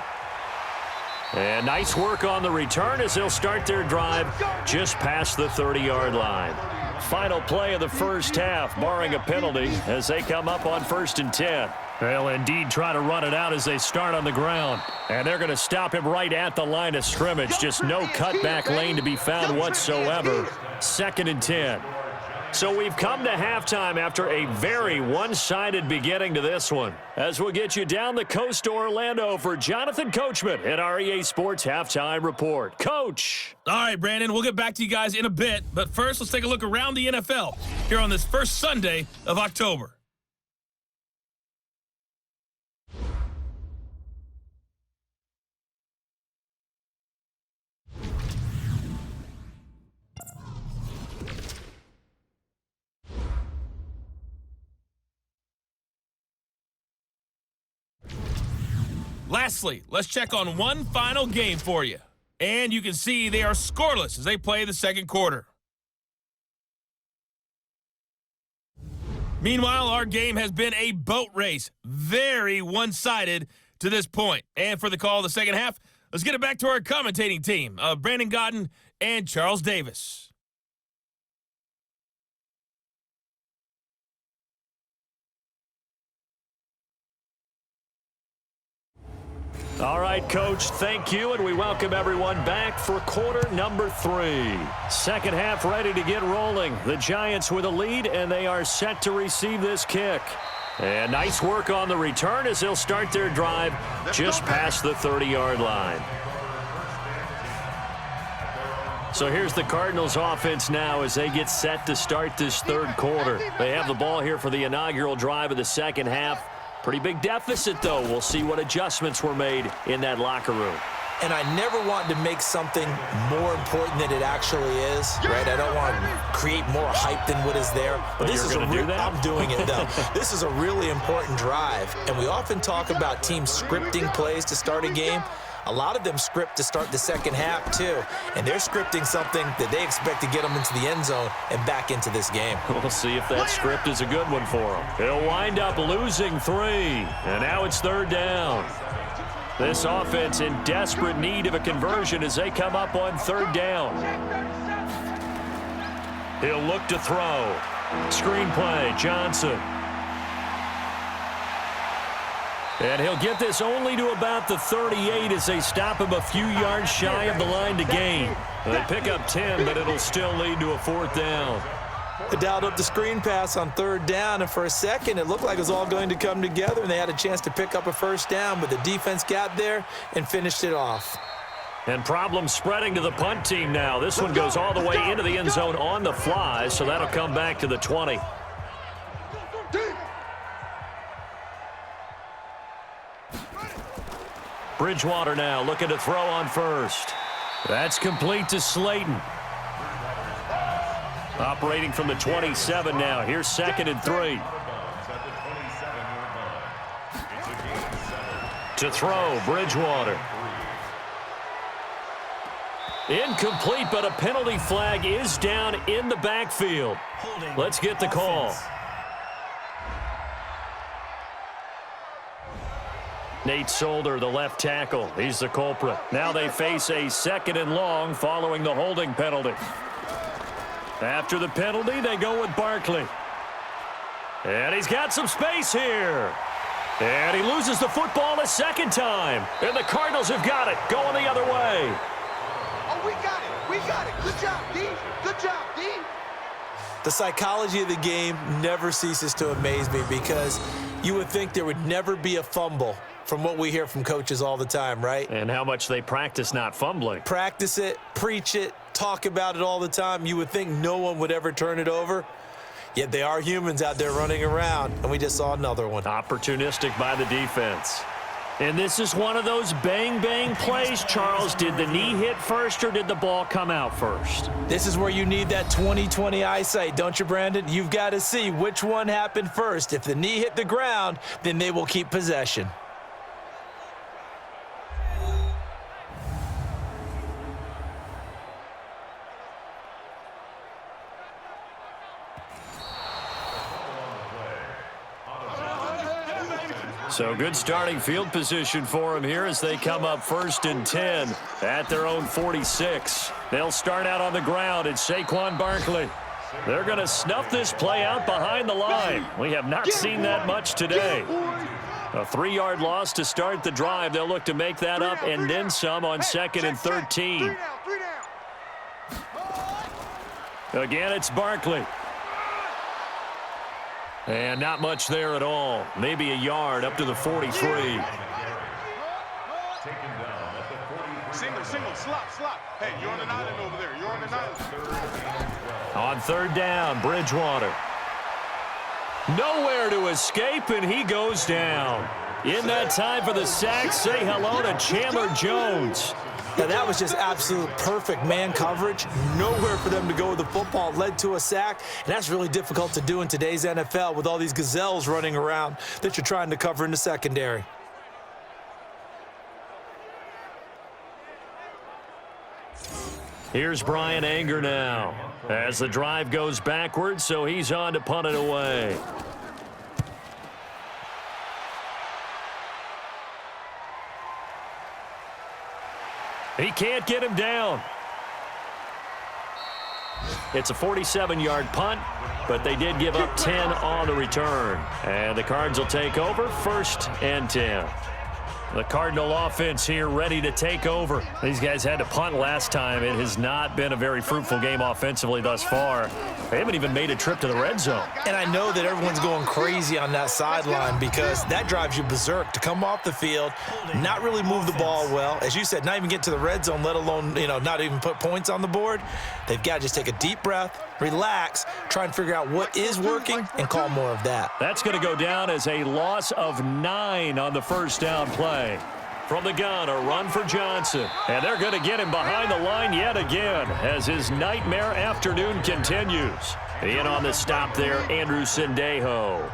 And nice work on the return as they'll start their drive just past the 30-yard line. Final play of the first half, barring a penalty, as they come up on 1st and 10. They'll indeed try to run it out as they start on the ground. And they're going to stop him right at the line of scrimmage. Just no cutback lane to be found whatsoever. 2nd and 10. So we've come to halftime after a very one-sided beginning to this one. As we'll get you down the coast to Orlando for Jonathan Coachman at our EA Sports Halftime Report. Coach! All right, Brandon, we'll get back to you guys in a bit. But first, let's take a look around the NFL here on this first Sunday of October. Lastly, let's check on one final game for you. And you can see they are scoreless as they play the second quarter. Meanwhile, our game has been a boat race. Very one-sided to this point. And for the call of the second half, let's get it back to our commentating team of Brandon Godden and Charles Davis. All right, Coach, thank you, and we welcome everyone back for quarter number 3. Second half ready to get rolling. The Giants with a lead, and they are set to receive this kick. And nice work on the return as they'll start their drive just past the 30-yard line. So here's the Cardinals offense now as they get set to start this third quarter. They have the ball here for the inaugural drive of the second half. Pretty big deficit, though. We'll see what adjustments were made in that locker room. And I never want to make something more important than it actually is, right? I don't want to create more hype than what is there. But this is a real, I'm doing it, though. This is a really important drive. And we often talk about teams scripting plays to start a game. A lot of them script to start the second half, too. And they're scripting something that they expect to get them into the end zone and back into this game. We'll see if that script is a good one for them. They'll wind up losing 3. And now it's third down. This offense in desperate need of a conversion as they come up on third down. He'll look to throw. Screen play, Johnson. And he'll get this only to about the 38 as they stop him a few yards shy of the line to gain. They pick up 10, but it'll still lead to a 4th down. They dialed up the screen pass on third down, and for a second it looked like it was all going to come together, and they had a chance to pick up a first down, but the defense got there and finished it off. And problems spreading to the punt team now. This one goes all the way into the end zone on the fly, so that'll come back to the 20. Bridgewater now looking to throw on first. That's complete to Slayton. Operating from the 27 now. Here's 2nd and 3. To throw, Bridgewater. Incomplete, but a penalty flag is down in the backfield. Let's get the call. Nate Solder, the left tackle. He's the culprit. Now they face a 2nd and long following the holding penalty. After the penalty, they go with Barkley. And he's got some space here. And he loses the football a second time. And the Cardinals have got it, going the other way. Oh, we got it. We got it. Good job, D. Good job, D. The psychology of the game never ceases to amaze me because you would think there would never be a fumble from what we hear from coaches all the time, right? And how much they practice not fumbling. Practice it, preach it, talk about it all the time. You would think no one would ever turn it over. Yet they are humans out there running around, and we just saw another one. Opportunistic by the defense. And this is one of those bang-bang plays, Charles. Did the knee hit first or did the ball come out first? This is where you need that 20/20 eyesight, don't you, Brandon? You've got to see which one happened first. If the knee hit the ground, then they will keep possession. So good starting field position for him here as they come up 1st and 10 at their own 46. They'll start out on the ground. It's Saquon Barkley. They're going to snuff this play out behind the line. We have not seen that much today. A 3-yard loss to start the drive. They'll look to make that up and then some on 2nd and 13. Again, it's Barkley. And not much there at all. Maybe a yard up to the 43. Single, slop. Hey, you're on an island over there. You're on an island. On 3rd down, Bridgewater. Nowhere to escape, and he goes down. In that time for the sack, say hello to Chandler Jones. Now, that was just absolute perfect man coverage. Nowhere for them to go with the football. Led to a sack, and that's really difficult to do in today's NFL with all these gazelles running around that you're trying to cover in the secondary. Here's Brian Anger now as the drive goes backwards, so he's on to punt it away. He can't get him down. It's a 47-yard punt, but they did give up 10 on the return. And the Cards will take over 1st and 10. The Cardinal offense here ready to take over. These guys had to punt last time. It has not been a very fruitful game offensively thus far. They haven't even made a trip to the red zone. And I know that everyone's going crazy on that sideline because that drives you berserk to come off the field, not really move the ball well. As you said, not even get to the red zone, let alone, not even put points on the board. They've got to just take a deep breath, relax, try and figure out what is working and call more of that. That's going to go down as a loss of 9 on the 1st down play. From the gun, a run for Johnson. And they're going to get him behind the line yet again as his nightmare afternoon continues. In on the stop there, Andrew Sendejo.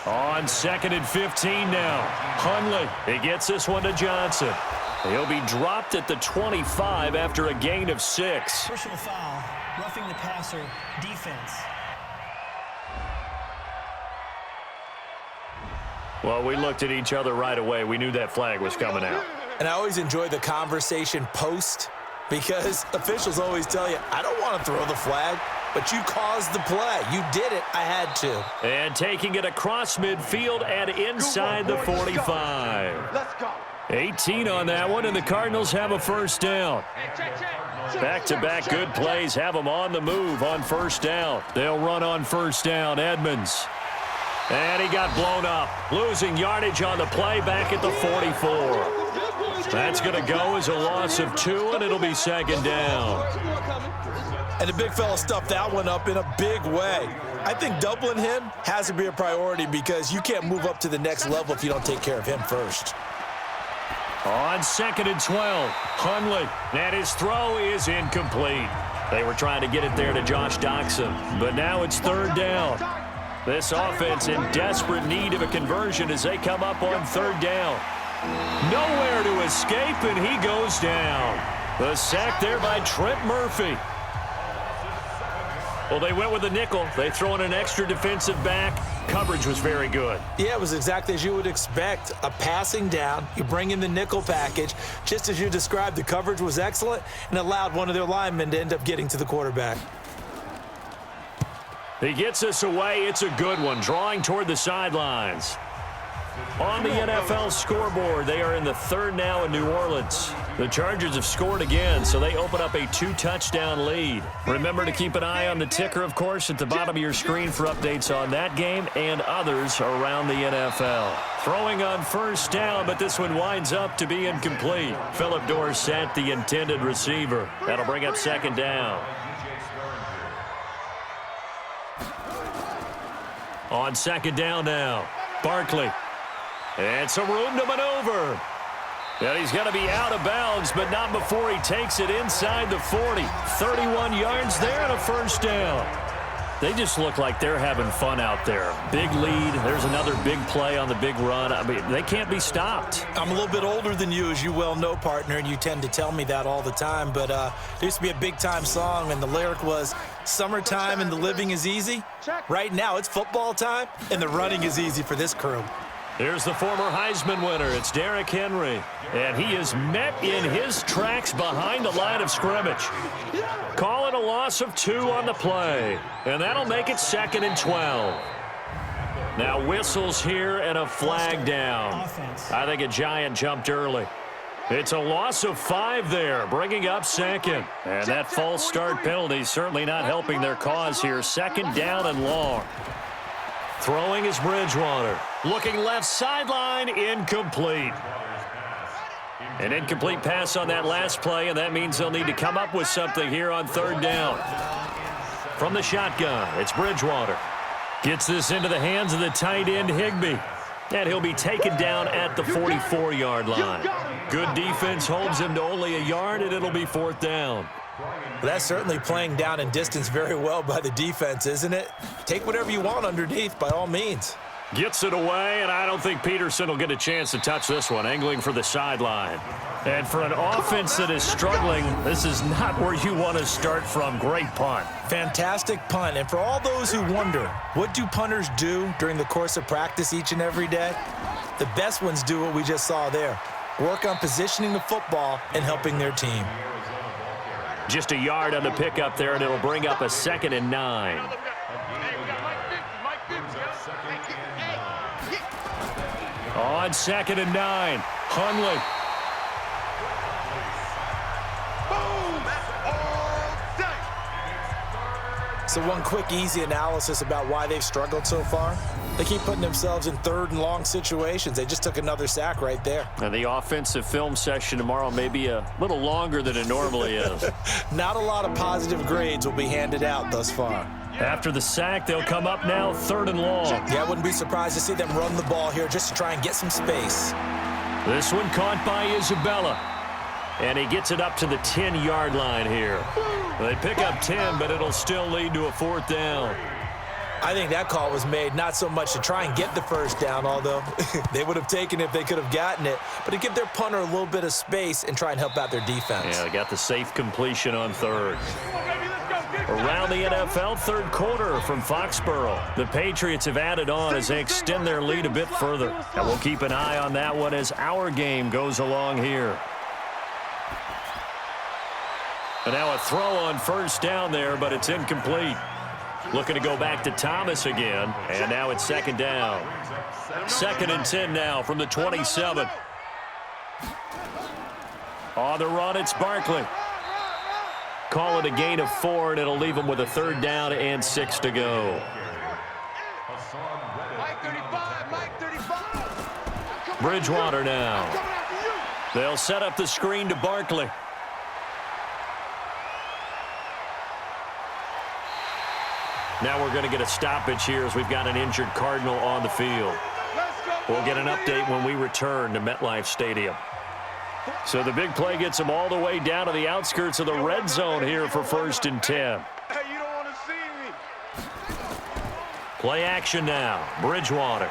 On 2nd and 15 now. Hundley, he gets this one to Johnson. He'll be dropped at the 25 after a gain of 6. Personal foul, roughing the passer, defense. Well, we looked at each other right away. We knew that flag was coming out. And I always enjoy the conversation post because officials always tell you, I don't want to throw the flag, but you caused the play. You did it. I had to. And taking it across midfield and inside the 45. Let's go. 18 on that one, and the Cardinals have a 1st down. Back-to-back good plays have them on the move on 1st down. They'll run on 1st down. Edmonds. And he got blown up, losing yardage on the play back at the 44. That's going to go as a loss of 2, and it'll be 2nd down. And the big fella stuffed that one up in a big way. I think doubling him has to be a priority because you can't move up to the next level if you don't take care of him first. On 2nd and 12, Hundley, and his throw is incomplete. They were trying to get it there to Josh Doxson, but now it's 3rd down. This offense in desperate need of a conversion as they come up on 3rd down. Nowhere to escape, and he goes down. The sack there by Trent Murphy. Well, they went with a nickel. They throw in an extra defensive back. Coverage was very good. Yeah, it was exactly as you would expect. A passing down. You bring in the nickel package. Just as you described, the coverage was excellent and allowed one of their linemen to end up getting to the quarterback. He gets us away. It's a good one, drawing toward the sidelines. On the NFL scoreboard, they are in the third now in New Orleans. The Chargers have scored again, so they open up a 2-touchdown lead. Remember to keep an eye on the ticker, of course, at the bottom of your screen for updates on that game and others around the NFL. Throwing on first down, but this one winds up to be incomplete. Phillip Dorsett, the intended receiver. That'll bring up second down. On second down now, Barkley. And some room to maneuver. And he's going to be out of bounds, but not before he takes it inside the 40. 31 yards there and a first down. They just look like they're having fun out there. Big lead. There's another big play on the big run. I mean, they can't be stopped. I'm a little bit older than you, as you well know, partner, and you tend to tell me that all the time. But there used to be a big-time song, and the lyric was, "Summertime and the living is easy." Right now, it's football time, and the running is easy for this crew. Here's the former Heisman winner. It's Derrick Henry. And he is met in his tracks behind the line of scrimmage. Call it a loss of 2 on the play. And that'll make it 2nd and 12. Now whistles here and a flag down. I think a Giant jumped early. It's a loss of 5 there, bringing up 2nd. And that false start penalty certainly not helping their cause here. 2nd down and long. Throwing is Bridgewater. Looking left sideline, incomplete. An incomplete pass on that last play, and that means they'll need to come up with something here on 3rd down. From the shotgun, it's Bridgewater. Gets this into the hands of the tight end, Higbee. And he'll be taken down at the 44-yard line. Good defense holds him to only a yard, and it'll be 4th down. Well, that's certainly playing down and distance very well by the defense, isn't it? Take whatever you want underneath, by all means. Gets it away, and I don't think Peterson will get a chance to touch this one, angling for the sideline. And for an offense that is struggling, this is not where you want to start from. Great punt. Fantastic punt. And for all those who wonder, what do punters do during the course of practice each and every day? The best ones do what we just saw there. Work on positioning the football and helping their team. Just a yard on the pickup there, and it'll bring up a 2nd and 9. On 2nd and 9, Hundley. So one quick, easy analysis about why they've struggled so far. They keep putting themselves in 3rd and long situations. They just took another sack right there. And the offensive film session tomorrow may be a little longer than it normally is. Not a lot of positive grades will be handed out thus far. After the sack, they'll come up now 3rd and long. Yeah, I wouldn't be surprised to see them run the ball here just to try and get some space. This one caught by Isabella. And he gets it up to the 10-yard line here. They pick up 10, but it'll still lead to a 4th down. I think that call was made not so much to try and get the first down, although they would have taken it if they could have gotten it, but to give their punter a little bit of space and try and help out their defense. Yeah, they got the safe completion on 3rd. Around the NFL, 3rd quarter from Foxborough. The Patriots have added on as they extend their lead a bit further. And we'll keep an eye on that one as our game goes along here. And now a throw on first down there, but it's incomplete. Looking to go back to Thomas again, and now it's 2nd down. 2nd and 10 now from the 27. On the run, it's Barkley. Call it a gain of 4, and it'll leave him with a 3rd down and 6 to go. Bridgewater now. They'll set up the screen to Barkley. Now we're going to get a stoppage here as we've got an injured Cardinal on the field. We'll get an update when we return to MetLife Stadium. So the big play gets him all the way down to the outskirts of the red zone here for 1st and 10. Hey, you don't want to see me. Play action now. Bridgewater.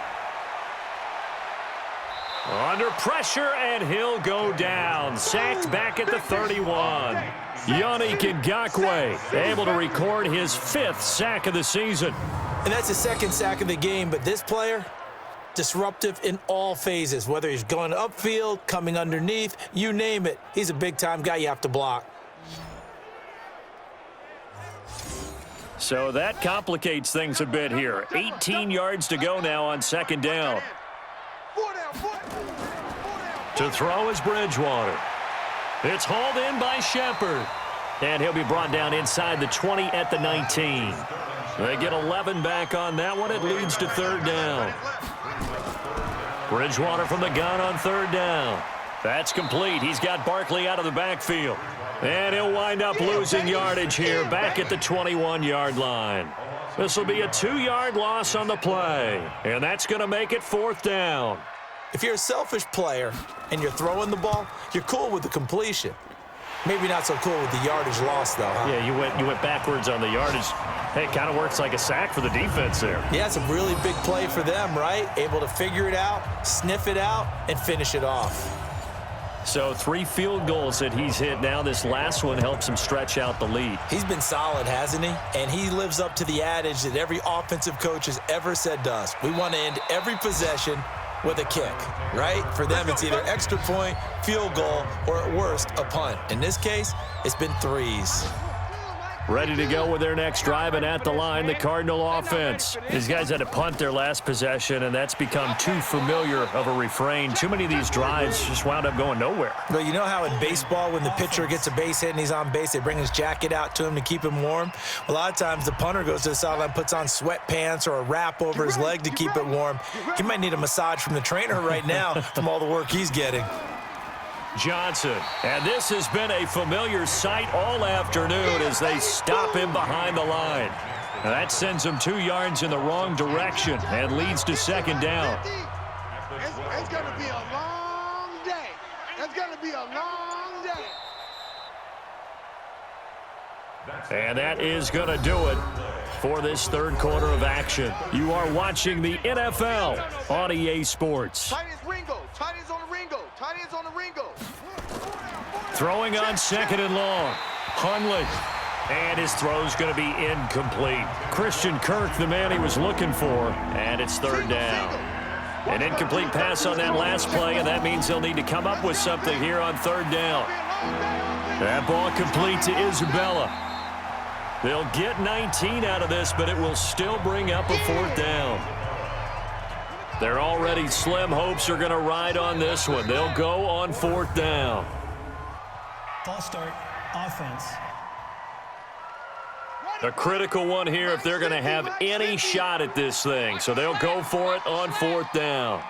Under pressure, and he'll go down. Sacked back at the 31. Yannick Ngakoue able to record his 5th sack of the season. And that's his 2nd sack of the game, but this player, disruptive in all phases, whether he's going upfield, coming underneath, you name it. He's a big-time guy you have to block. So that complicates things a bit here. 18 yards to go now on second down. To throw is Bridgewater. It's hauled in by Shepard. And he'll be brought down inside the 20 at the 19. They get 11 back on that one. It leads to third down. Bridgewater from the gun on third down. That's complete. He's got Barkley out of the backfield. And he'll wind up losing yardage here back at the 21-yard line. This will be a 2-yard loss on the play. And that's going to make it fourth down. If you're a selfish player and you're throwing the ball, you're cool with the completion. Maybe not so cool with the yardage loss, though, huh? Yeah, you went backwards on the yardage. Hey, it kind of works like a sack for the defense there. Yeah, it's a really big play for them, right? Able to figure it out, sniff it out, and finish it off. So 3 field goals that he's hit now. This last one helps him stretch out the lead. He's been solid, hasn't he? And he lives up to the adage that every offensive coach has ever said to us. We want to end every possession with a kick, right? For them, it's either extra point, field goal, or at worst, a punt. In this case, it's been 3s. Ready to go with their next drive, and at the line, the Cardinal offense. These guys had to punt their last possession, and that's become too familiar of a refrain. Too many of these drives just wound up going nowhere. But you know how in baseball, when the pitcher gets a base hit and he's on base, they bring his jacket out to him to keep him warm? A lot of times, the punter goes to the sideline, puts on sweatpants or a wrap over his leg to keep it warm. He might need a massage from the trainer right now from all the work he's getting. Johnson, and this has been a familiar sight all afternoon as they stop him behind the line. And that sends him 2 yards in the wrong direction and leads to second down. It's going to be a long day. It's going to be a long day. And that is going to do it for this third quarter of action. You are watching the NFL on EA Sports. Tight is Ringo. Tight is on the Ringo. Tight is on the Ringo. Throwing on second and long. Hundley. And his throw's going to be incomplete. Christian Kirk, the man he was looking for. And it's third down. An incomplete pass on that last play, and that means he'll need to come up with something here on third down. That ball complete to Isabella. They'll get 19 out of this, but it will still bring up a fourth down. Their already slim hopes are going to ride on this one. They'll go on fourth down. False start, offense. A critical one here if they're going to have any shot at this thing. So they'll go for it on fourth down.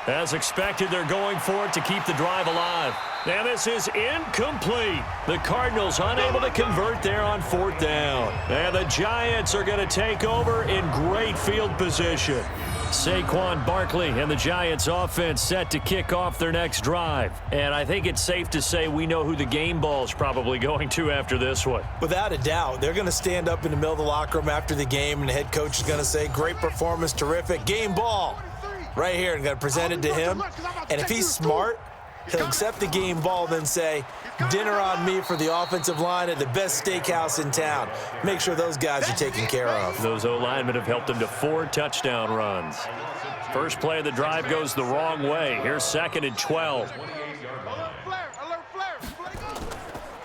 As expected, they're going for it to keep the drive alive. And this is incomplete. The Cardinals unable to convert there on fourth down. And the Giants are going to take over in great field position. Saquon Barkley and the Giants offense set to kick off their next drive. And I think it's safe to say we know who the game ball is probably going to after this one. Without a doubt, they're going to stand up in the middle of the locker room after the game, and the head coach is going to say, great performance, terrific, game ball. Right here, and going to present it to him. And if he's smart, he'll accept the game ball, then say, dinner on me for the offensive line at the best steakhouse in town. Make sure those guys are taken care of. Those O-linemen have helped him to 4 touchdown runs. First play of the drive goes the wrong way. Here's second and 12.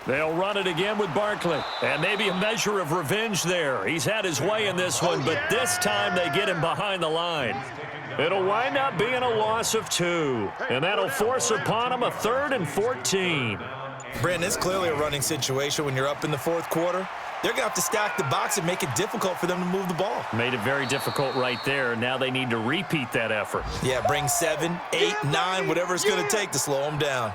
They'll run it again with Barkley. And maybe a measure of revenge there. He's had his way in this one, but this time they get him behind the line. It'll wind up being a loss of 2. And that'll force upon him a 3rd and 14. Brandon, it's clearly a running situation when you're up in the fourth quarter. They're going to have to stack the box and make it difficult for them to move the ball. Made it very difficult right there. Now they need to repeat that effort. Yeah, bring 7, 8, 9, whatever it's going to take to slow them down.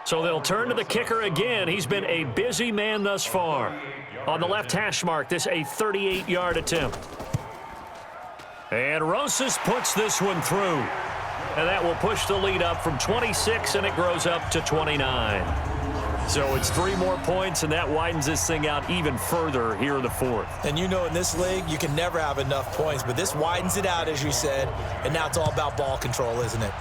So they'll turn to the kicker again. He's been a busy man thus far. On the left hash mark, this a 38-yard attempt. And Rosas puts this one through. And that will push the lead up from 26, and it grows up to 29. So it's 3 more points, and that widens this thing out even further here in the fourth. And you know in this league, you can never have enough points, but this widens it out, as you said, and now it's all about ball control, isn't it?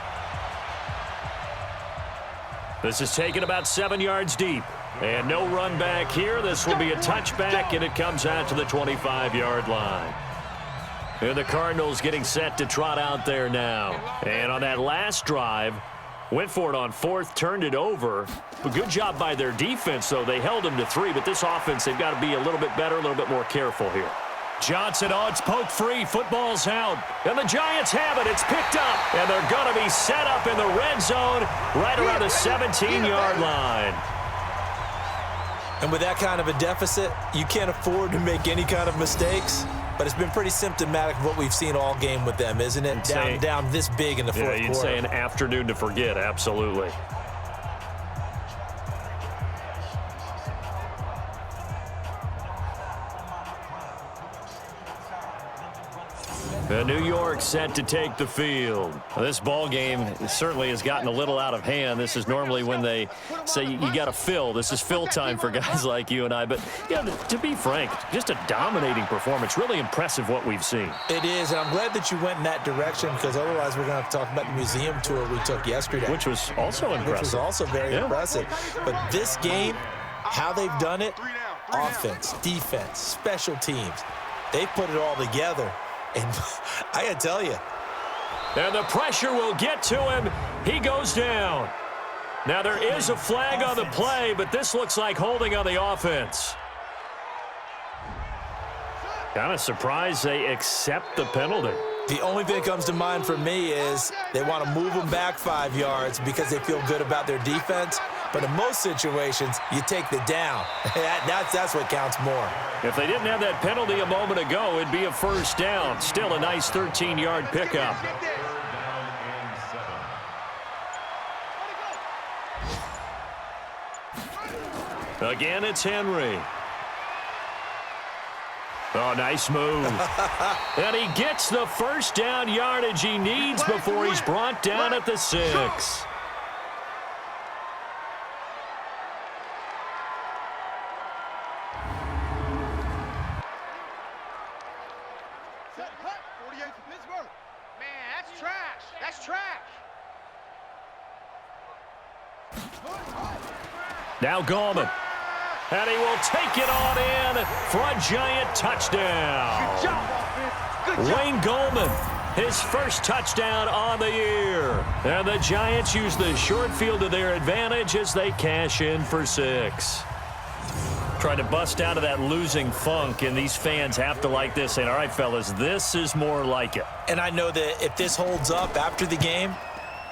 This is taken about 7 yards deep. And no run back here. This will be a touchback, and it comes out to the 25-yard line. And the Cardinals getting set to trot out there now. And on that last drive, went for it on fourth, turned it over. But good job by their defense, though. They held them to 3, but this offense, they've got to be a little bit better, a little bit more careful here. Johnson, it's poked free. Football's out. And the Giants have it. It's picked up. And they're going to be set up in the red zone right around the 17-yard line. And with that kind of a deficit, you can't afford to make any kind of mistakes. But it's been pretty symptomatic of what we've seen all game with them, isn't it? Down this big in the fourth quarter. You'd say an afternoon to forget, absolutely. New York set to take the field. This ball game certainly has gotten a little out of hand. This is normally when they say you got to fill. This is fill time for guys like you and I. But yeah, to be frank, just a dominating performance. Really impressive what we've seen. It is, and I'm glad that you went in that direction because otherwise we're going to have to talk about the museum tour we took yesterday. Which was also impressive. Which was also very impressive. But this game, how they've done it, offense, defense, special teams, they put it all together. And I got to tell you. And the pressure will get to him. He goes down. Now there is a flag on the play, but this looks like holding on the offense. Kind of surprised they accept the penalty. The only thing that comes to mind for me is they want to move them back 5 yards because they feel good about their defense. But in most situations, you take the down. That's what counts more. If they didn't have that penalty a moment ago, it'd be a first down. Still a nice 13-yard pickup. Again, it's Henry. Oh, nice move. And he gets the first down yardage he needs before he's brought down at the 6. Now Gallman. And he will take it on in for a Giant touchdown. Good job. Wayne Gallman, his first touchdown on the year. And the Giants use the short field to their advantage as they cash in for 6. Trying to bust out of that losing funk, and these fans have to like this. Saying, all right, fellas, this is more like it. And I know that if this holds up after the game,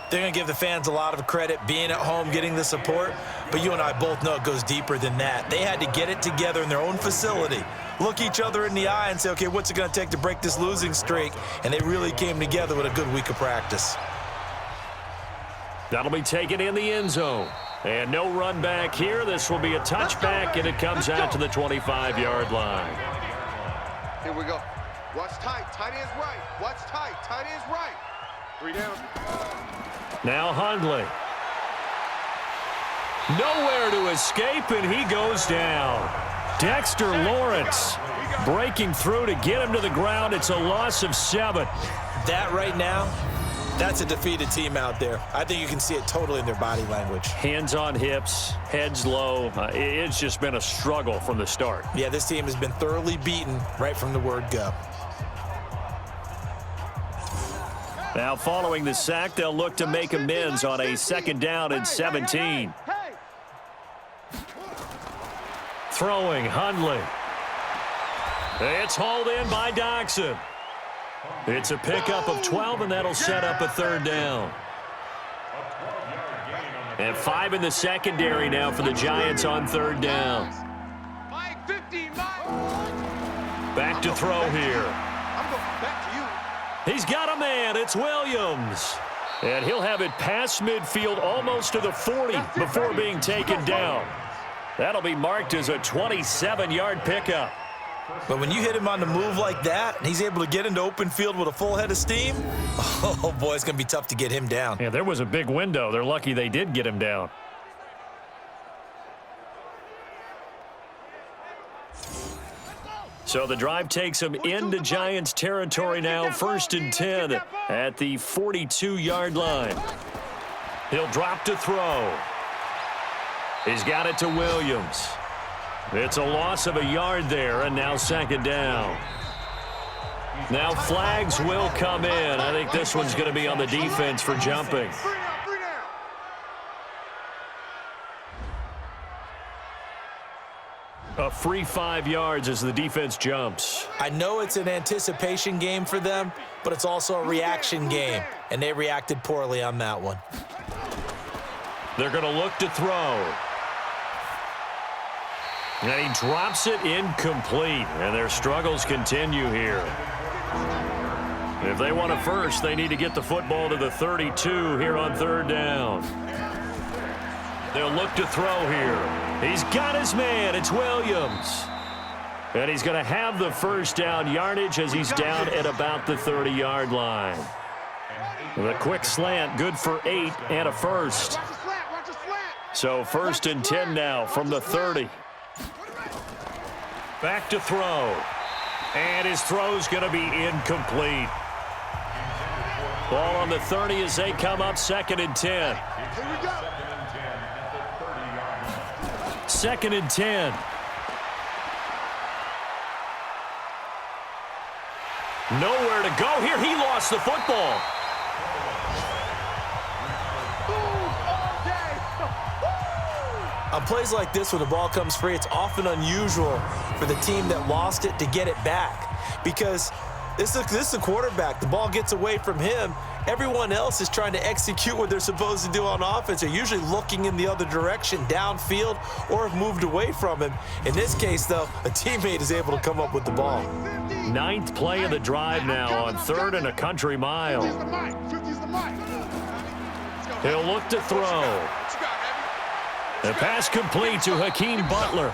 they're going to give the fans a lot of credit being at home, getting the support. But you and I both know it goes deeper than that. They had to get it together in their own facility, look each other in the eye and say, okay, what's it going to take to break this losing streak? And they really came together with a good week of practice. That'll be taken in the end zone. And no run back here. This will be a touchback, and it comes out to the 25-yard line. Here we go. Watch tight. Tight end's right. Watch tight. Tight end's right. 3 down. Now Hundley. Nowhere to escape, and he goes down. Dexter Lawrence breaking through to get him to the ground. It's a loss of 7. That right now, that's a defeated team out there. I think you can see it totally in their body language. Hands on hips, heads low. It's just been a struggle from the start. Yeah, this team has been thoroughly beaten right from the word go. Now, following the sack, they'll look to make amends on a 2nd down and 17. Throwing, Hundley. It's hauled in by Doxson. It's a pickup of 12, and that'll set up a 3rd down. And 5 in the secondary now for the Giants on 3rd down. Back to throw here. He's got a man. It's Williams. And he'll have it past midfield almost to the 40 before being taken down. That'll be marked as a 27-yard pickup. But when you hit him on the move like that, and he's able to get into open field with a full head of steam, oh, boy, it's going to be tough to get him down. Yeah, there was a big window. They're lucky they did get him down. So the drive takes him into Giants territory now. 1st and 10 at the 42-yard line. He'll drop to throw. He's got it to Williams. It's a loss of a yard there, and now 2nd down. Now flags will come in. I think this one's going to be on the defense for jumping. A free 5 yards as the defense jumps. I know it's an anticipation game for them, but it's also a reaction game, and they reacted poorly on that one. They're going to look to throw. And he drops it incomplete, and their struggles continue here. If they want a first, they need to get the football to the 32 here on 3rd down. They'll look to throw here. He's got his man. It's Williams. And he's going to have the first down yardage as he's down at about the 30-yard line. The quick slant, good for 8 and a first. So 1st and 10 now from the 30. Back to throw. And his throw's going to be incomplete. Ball on the 30 as they come up 2nd and 10. 2nd and 10. Nowhere to go here. He lost the football. On plays like this where the ball comes free, it's often unusual for the team that lost it to get it back because this is the quarterback. The ball gets away from him. Everyone else is trying to execute what they're supposed to do on offense. They're usually looking in the other direction, downfield, or have moved away from him. In this case, though, a teammate is able to come up with the ball. 9th play of the drive now on 3rd and a country mile. He'll look to throw. The pass complete to Hakeem Butler.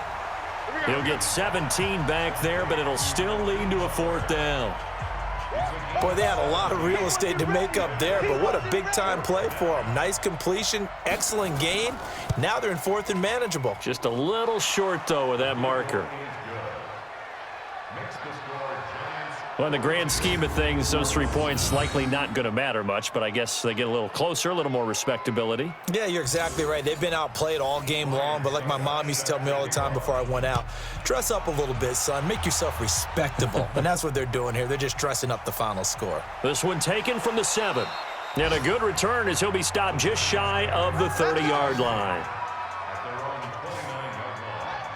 He'll get 17 back there, but it'll still lead to a 4th down. Boy, they had a lot of real estate to make up there, but what a big-time play for them. Nice completion, excellent gain. Now they're in 4th and manageable. Just a little short, though, with that marker. Well, in the grand scheme of things, those 3 points likely not going to matter much, but I guess they get a little closer, a little more respectability. Yeah, you're exactly right. They've been outplayed all game long, but like my mom used to tell me all the time before I went out, dress up a little bit, son. Make yourself respectable. And that's what they're doing here. They're just dressing up the final score. This one taken from the 7. And a good return as he'll be stopped just shy of the 30-yard line.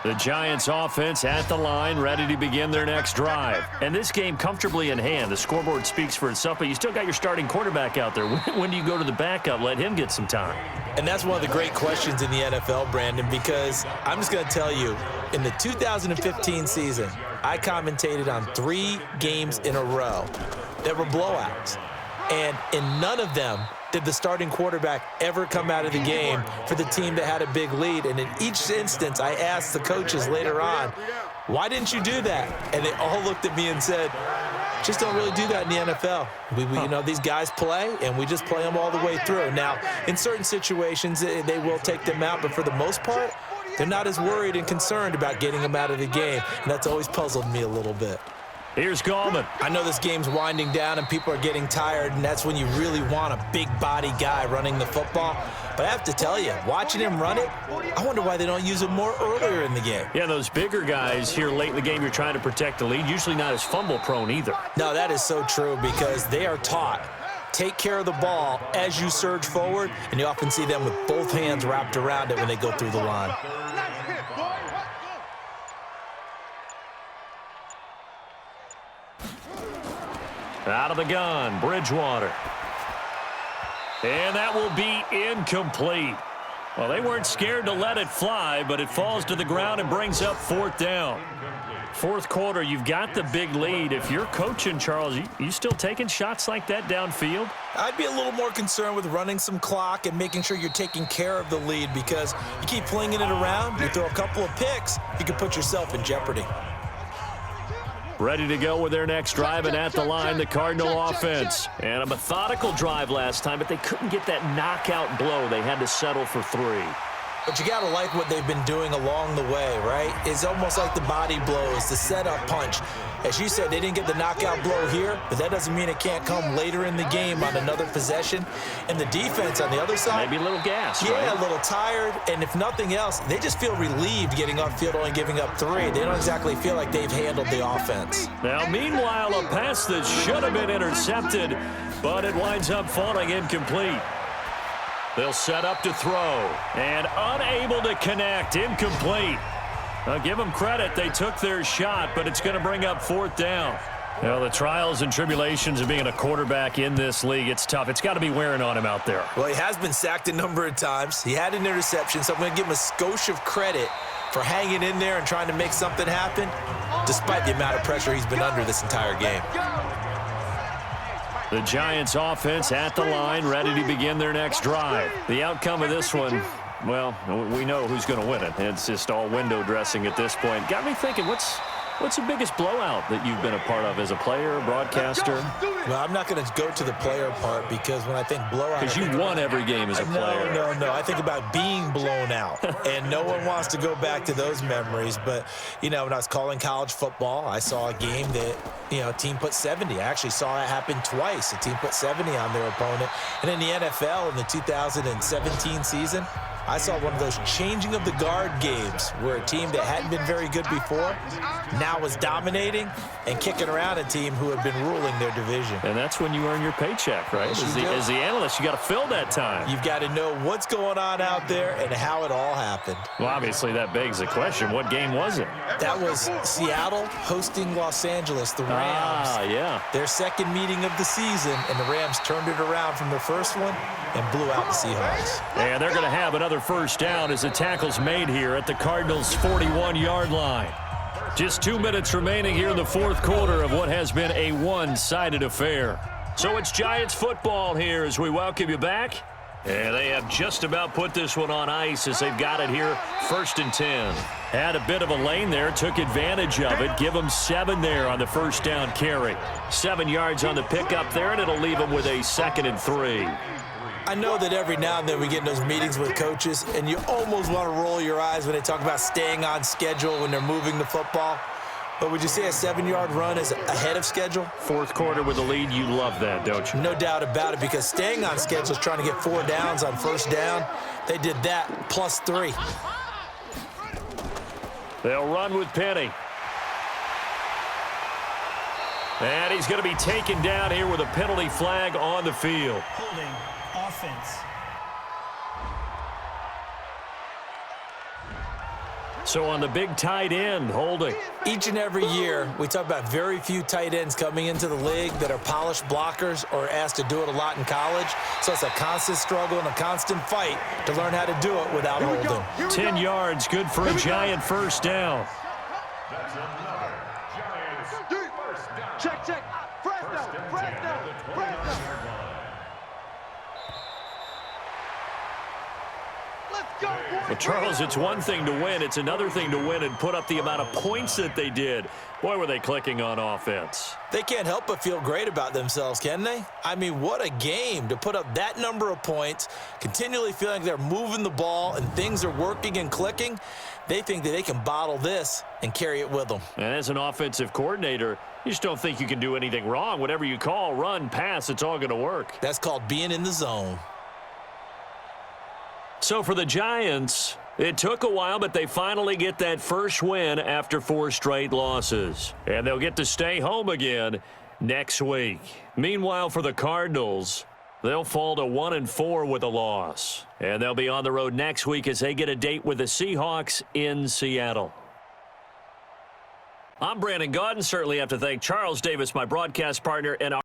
The Giants offense at the line, ready to begin their next drive. And this game comfortably in hand. The scoreboard speaks for itself, but you still got your starting quarterback out there. When do you go to the backup? Let him get some time. And that's one of the great questions in the NFL, Brandon, because I'm just going to tell you, in the 2015 season, I commentated on 3 games in a row that were blowouts. And in none of them did the starting quarterback ever come out of the game for the team that had a big lead. And in each instance, I asked the coaches later on, why didn't you do that? And they all looked at me and said, just don't really do that in the NFL. You know, these guys play, and we just play them all the way through. Now, in certain situations, they will take them out, but for the most part, they're not as worried and concerned about getting them out of the game. And that's always puzzled me a little bit. Here's Gallman. I know this game's winding down and people are getting tired, and that's when you really want a big body guy running the football. But I have to tell you, watching him run it, I wonder why they don't use him more earlier in the game. Yeah, those bigger guys here late in the game, you're trying to protect the lead, usually not as fumble prone either. No, that is so true because they are taught, take care of the ball as you surge forward, and you often see them with both hands wrapped around it when they go through the line. Out of the gun, Bridgewater. And that will be incomplete. Well, they weren't scared to let it fly, but it falls to the ground and brings up 4th down. 4th quarter, you've got the big lead. If you're coaching, Charles, you still taking shots like that downfield? I'd be a little more concerned with running some clock and making sure you're taking care of the lead because you keep flinging it around, you throw a couple of picks, you can put yourself in jeopardy. Ready to go with their next drive, and at the line, the Cardinal offense. And a methodical drive last time, but they couldn't get that knockout blow. They had to settle for 3. But you got to like what they've been doing along the way, right? It's almost like the body blows, the setup punch. As you said, they didn't get the knockout blow here, but that doesn't mean it can't come later in the game on another possession. And the defense on the other side. Maybe a little gas, yeah, right? A little tired. And if nothing else, they just feel relieved getting upfield, only giving up 3. They don't exactly feel like they've handled the offense. Now, meanwhile, a pass that should have been intercepted, but it winds up falling incomplete. They'll set up to throw, and unable to connect, incomplete. I'll give them credit. They took their shot, but it's going to bring up 4th down. Well, the trials and tribulations of being a quarterback in this league, it's tough. It's got to be wearing on him out there. Well, he has been sacked a number of times. He had an interception, so I'm going to give him a skosh of credit for hanging in there and trying to make something happen, despite the amount of pressure he's been under this entire game. The Giants offense at the line, ready to begin their next drive. The outcome of this one, well, we know who's going to win it. It's just all window dressing at this point. Got me thinking, what's the biggest blowout that you've been a part of as a player, broadcaster? Well, I'm not going to go to the player part because when I think blowout... Because you won every game as a player. No. I think about being blown out, and no one wants to go back to those memories. But, when I was calling college football, I saw a game that, a team put 70. I actually saw that happen twice. A team put 70 on their opponent. And in the NFL in the 2017 season, I saw one of those changing of the guard games where a team that hadn't been very good before now was dominating and kicking around a team who had been ruling their division. And that's when you earn your paycheck, right? As the analyst, you got to fill that time. You've got to know what's going on out there and how it all happened. Well, obviously, that begs the question, what game was it? That was Seattle hosting Los Angeles, the Rams. Yeah. Their second meeting of the season, and the Rams turned it around from the first one and blew out the Seahawks. And they're going to have another first down as the tackle's made here at the Cardinals' 41-yard line. Just 2 minutes remaining here in the 4th quarter of what has been a one-sided affair. So it's Giants football here as we welcome you back. And they have just about put this one on ice as they've got it here, 1st and 10. Had a bit of a lane there, took advantage of it. Give them 7 there on the first down carry. 7 yards on the pickup there, and it'll leave them with a 2nd and 3. I know that every now and then we get in those meetings with coaches, and you almost want to roll your eyes when they talk about staying on schedule when they're moving the football. But would you say a 7-yard run is ahead of schedule? 4th quarter with a lead, you love that, don't you? No doubt about it, because staying on schedule is trying to get 4 downs on first down. They did that plus 3. They'll run with Penny. And he's going to be taken down here with a penalty flag on the field. Holding offense. So on the big tight end, holding. Each and every year, we talk about very few tight ends coming into the league that are polished blockers or asked to do it a lot in college. So it's a constant struggle and a constant fight to learn how to do it without holding. 10 yards, good for a Giant first down. That's another Giants first down. Check. Fresno. Let's go, boys. Well, Charles, it's one thing to win. It's another thing to win and put up the amount of points that they did. Boy, were they clicking on offense. They can't help but feel great about themselves, can they? I mean, what a game to put up that number of points, continually feeling they're moving the ball and things are working and clicking. They think that they can bottle this and carry it with them. And as an offensive coordinator, you just don't think you can do anything wrong. Whatever you call, run, pass, it's all going to work. That's called being in the zone. So for the Giants, it took a while, but they finally get that first win after 4 straight losses. And they'll get to stay home again next week. Meanwhile, for the Cardinals, they'll fall to 1-4 with a loss. And they'll be on the road next week as they get a date with the Seahawks in Seattle. I'm Brandon Gaudin. Certainly have to thank Charles Davis, my broadcast partner, and our